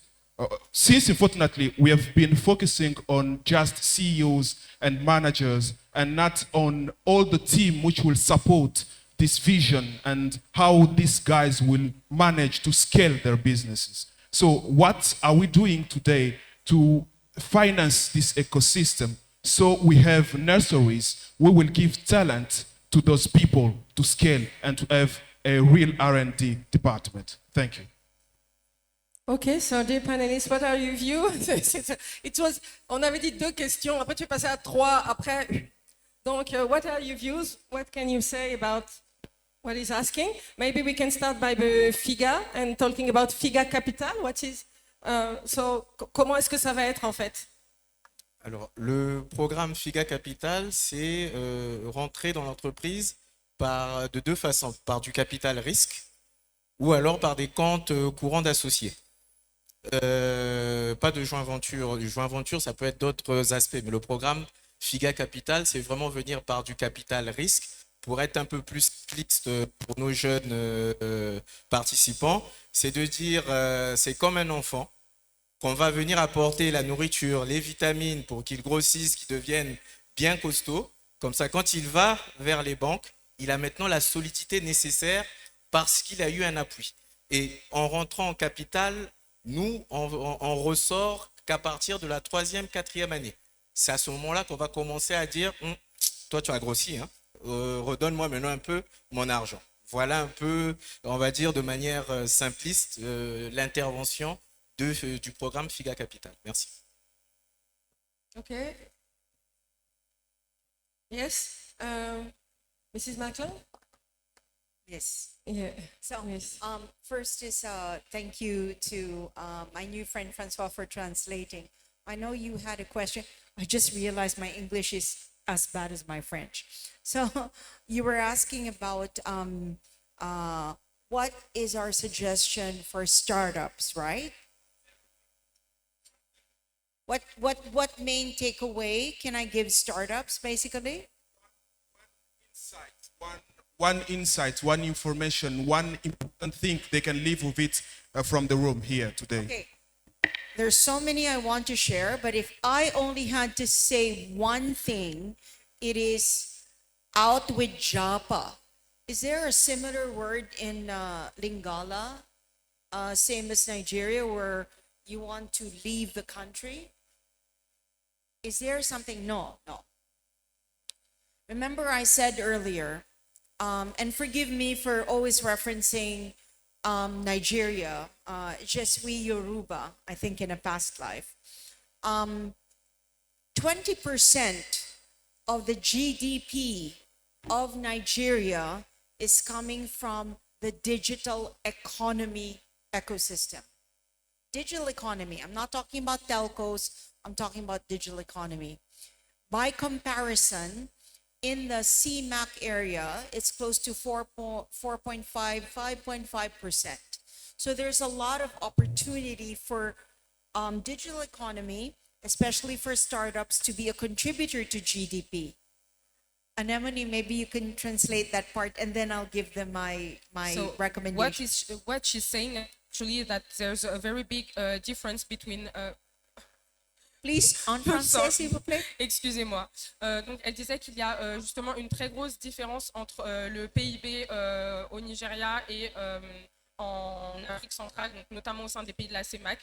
since unfortunately we have been focusing on just CEOs and managers and not on all the team which will support this vision and how these guys will manage to scale their businesses. So what are we doing today to finance this ecosystem? So we have nurseries, we will give talent to those people to scale and to have a real R&D department. Thank you. Okay, so dear panelists, what are your views? On avait dit 2 questions, après tu es passé à 3, après. Donc, what are your views? What can you say about what he's asking? Maybe we can start by the FIGA and talking about FIGA Capital. Comment est-ce que ça va être en fait? Alors, le programme FIGA Capital, c'est rentrer dans l'entreprise de 2 façons, par du capital risque ou alors par des comptes courants d'associés. Pas de joint venture. Du joint venture, ça peut être d'autres aspects, mais le programme, FIGA Capital, c'est vraiment venir par du capital risque pour être un peu plus cycliste pour nos jeunes participants. C'est de dire, c'est comme un enfant qu'on va venir apporter la nourriture, les vitamines pour qu'ils grossissent, qu'ils deviennent bien costauds. Comme ça, quand il va vers les banques, il a maintenant la solidité nécessaire parce qu'il a eu un appui. Et en rentrant en capital, nous, on ressort qu'à partir de la 3e, 4e année. C'est à ce moment-là qu'on va commencer à dire, toi tu as grossi, hein, redonne-moi maintenant un peu mon argent. Voilà un peu, on va dire de manière simpliste, l'intervention du programme FIGA Capital. Merci. Okay. Yes, Mrs. Macklin? Yes. Yeah. So, Yes. first is thank you to my new friend Francois for translating. I know you had a question. I just realized my English is as bad as my French. So, you were asking about what is our suggestion for startups, right? What main takeaway can I give startups, basically? One insight, one information, one important thing they can leave with it from the room here today. Okay. There's so many I want to share, but if I only had to say one thing, it is out with Japa. Is there a similar word in Lingala, same as Nigeria, where you want to leave the country? Is there something? No. Remember I said earlier, and forgive me for always referencing Nigeria, Je suis Yoruba, I think in a past life. 20% of the GDP of Nigeria is coming from the digital economy ecosystem. Digital economy, I'm not talking about telcos, I'm talking about digital economy. By comparison, in the CMAC area, it's close to 5.5%. So there's a lot of opportunity for digital economy, especially for startups, to be a contributor to GDP. Anemone, maybe you can translate that part, and then I'll give them my So recommendation. what she's saying actually that there's a very big difference between Please, en français, s'il vous plaît. Excusez-moi. Donc, elle disait qu'il y a justement une très grosse différence entre le PIB au Nigeria et en Afrique centrale, donc notamment au sein des pays de la CEMAC.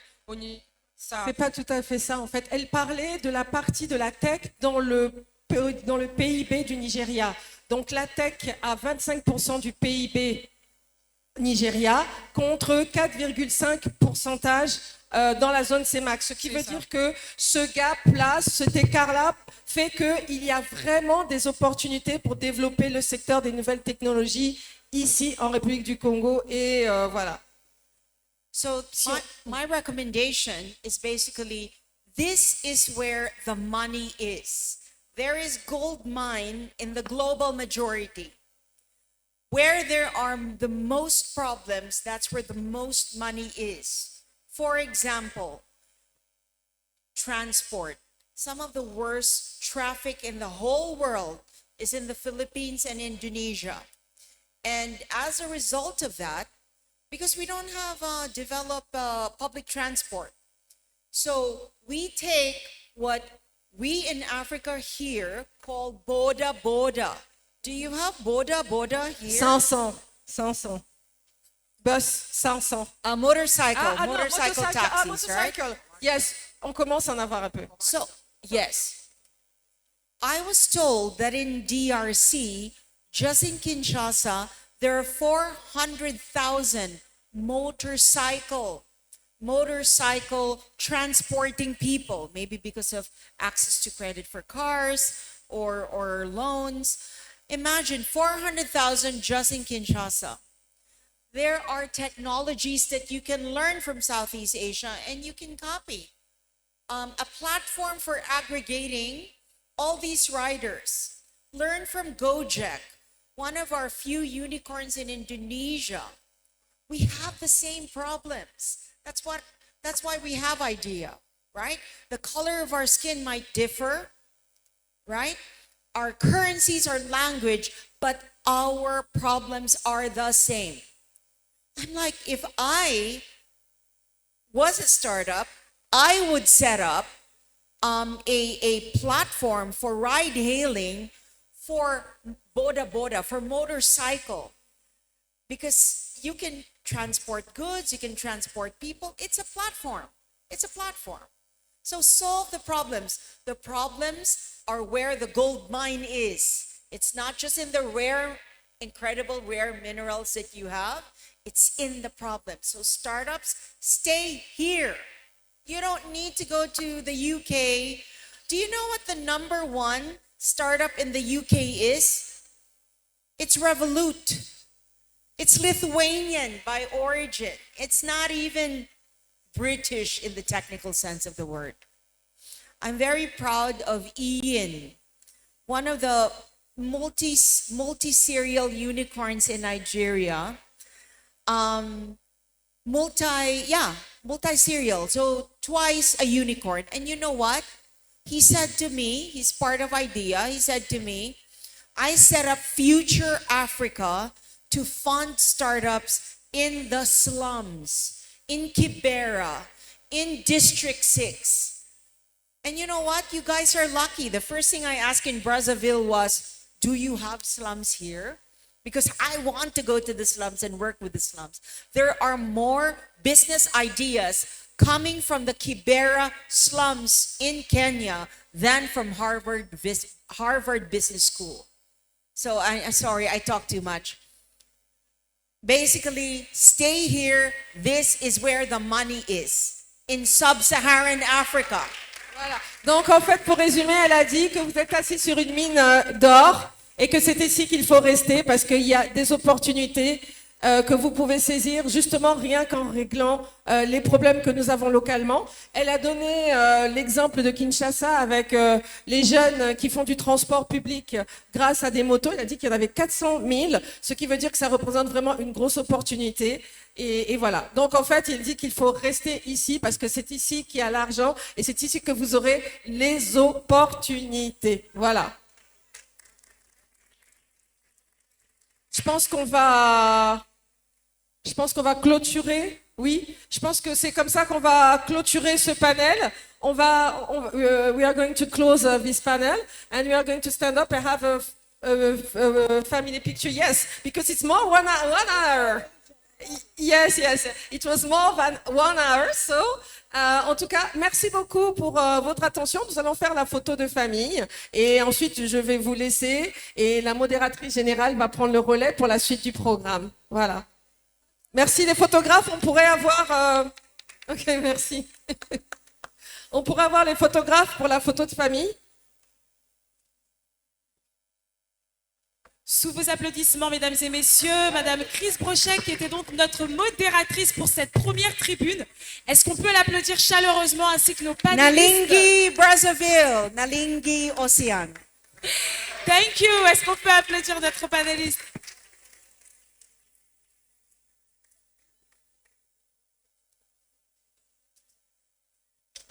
C'est pas tout à fait ça en fait. Elle parlait de la partie de la tech dans le PIB du Nigeria. Donc la tech a 25% du PIB Nigeria contre 4,5% dans la zone CEMAC. Ce qui veut dire que ce gap-là, cet écart-là fait qu'il y a vraiment des opportunités pour développer le secteur des nouvelles technologies ici en République du Congo et voilà. So my recommendation is basically, this is where the money is. There is gold mine in the global majority. Where there are the most problems, that's where the most money is. For example, transport. Some of the worst traffic in the whole world is in the Philippines and Indonesia. And as a result of that, because we don't have developed public transport, so we take what we in Africa here call boda boda. Do you have boda boda here? 500. Bus, 500. A motorcycle, non, motorcycle taxis, motorcycle. right? Yes, on commence à en avoir un peu. So, yes. I was told that in DRC, just in Kinshasa, there are 400,000 motorcycle transporting people, maybe because of access to credit for cars or loans. Imagine 400,000 just in Kinshasa. There are technologies that you can learn from Southeast Asia and you can copy. A platform for aggregating all these riders. Learn from Gojek, one of our few unicorns in Indonesia. We have the same problems. That's why we have IDEA, right? The color of our skin might differ, right? Our currencies are language, but our problems are the same. I'm like, if I was a startup, I would set up a platform for ride hailing for boda boda, for motorcycle. Because you can transport goods, you can transport people. It's a platform. It's a platform. So solve the problems. The problems are where the gold mine is. It's not just in the rare, incredible rare minerals that you have. It's in the problem. So startups, stay here. You don't need to go to the UK. Do you know what the number one startup in the UK is? It's Revolut. It's Lithuanian by origin. It's not even British in the technical sense of the word. I'm very proud of Ian, one of the multi-serial unicorns in Nigeria. Multi-serial, so twice a unicorn. And you know what? He said to me, he's part of IDEA, he said to me, I set up Future Africa to fund startups in the slums, in Kibera, in District 6. And you know what? You guys are lucky. The first thing I asked in Brazzaville was, do you have slums here? Because I want to go to the slums and work with the slums. There are more business ideas coming from the Kibera slums in Kenya than from Harvard Business School. So I'm sorry, I talk too much. Basically, stay here. This is where the money is, in sub-Saharan Africa. Voilà. Donc en fait, pour résumer, elle a dit que vous êtes assis sur une mine d'or et que c'est ici qu'il faut rester parce qu'il y a des opportunités que vous pouvez saisir justement rien qu'en réglant les problèmes que nous avons localement. Elle a donné l'exemple de Kinshasa avec les jeunes qui font du transport public grâce à des motos. Elle a dit qu'il y en avait 400 000, ce qui veut dire que ça représente vraiment une grosse opportunité. Et voilà. Donc en fait, il dit qu'il faut rester ici parce que c'est ici qu'il y a l'argent et c'est ici que vous aurez les opportunités. Voilà. Je pense qu'on va clôturer. Oui, je pense que c'est comme ça qu'on va clôturer ce panel. We are going to close this panel and we are going to stand up and have a family picture. Yes, because it's more one hour. Yes, it was more than 1 hour. So, en tout cas, merci beaucoup pour votre attention. Nous allons faire la photo de famille et ensuite je vais vous laisser et la modératrice générale va prendre le relais pour la suite du programme. Voilà. Merci les photographes. On pourrait avoir... Ok, merci. On pourrait avoir les photographes pour la photo de famille. Sous vos applaudissements, mesdames et messieurs, Madame Chris Brochet, qui était donc notre modératrice pour cette première tribune. Est-ce qu'on peut l'applaudir chaleureusement ainsi que nos panélistes? Nalingi, Brazzaville, Nalingi, Océane. Thank you. Est-ce qu'on peut applaudir notre panéliste?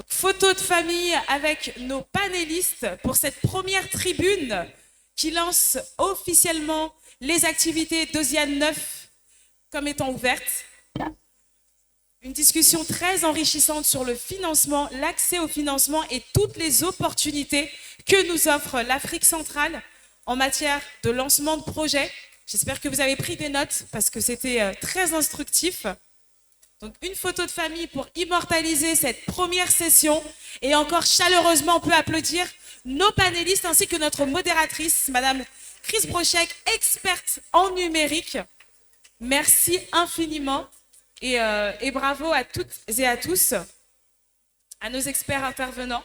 Photo de famille avec nos panélistes pour cette première tribune qui lance officiellement les activités d'Osiane 9 comme étant ouvertes. Une discussion très enrichissante sur le financement, l'accès au financement et toutes les opportunités que nous offre l'Afrique centrale en matière de lancement de projets. J'espère que vous avez pris des notes parce que c'était très instructif. Donc une photo de famille pour immortaliser cette première session. Et encore chaleureusement, on peut applaudir nos panélistes ainsi que notre modératrice, Madame Chris Brochet, experte en numérique. Merci infiniment et bravo à toutes et à tous, à nos experts intervenants.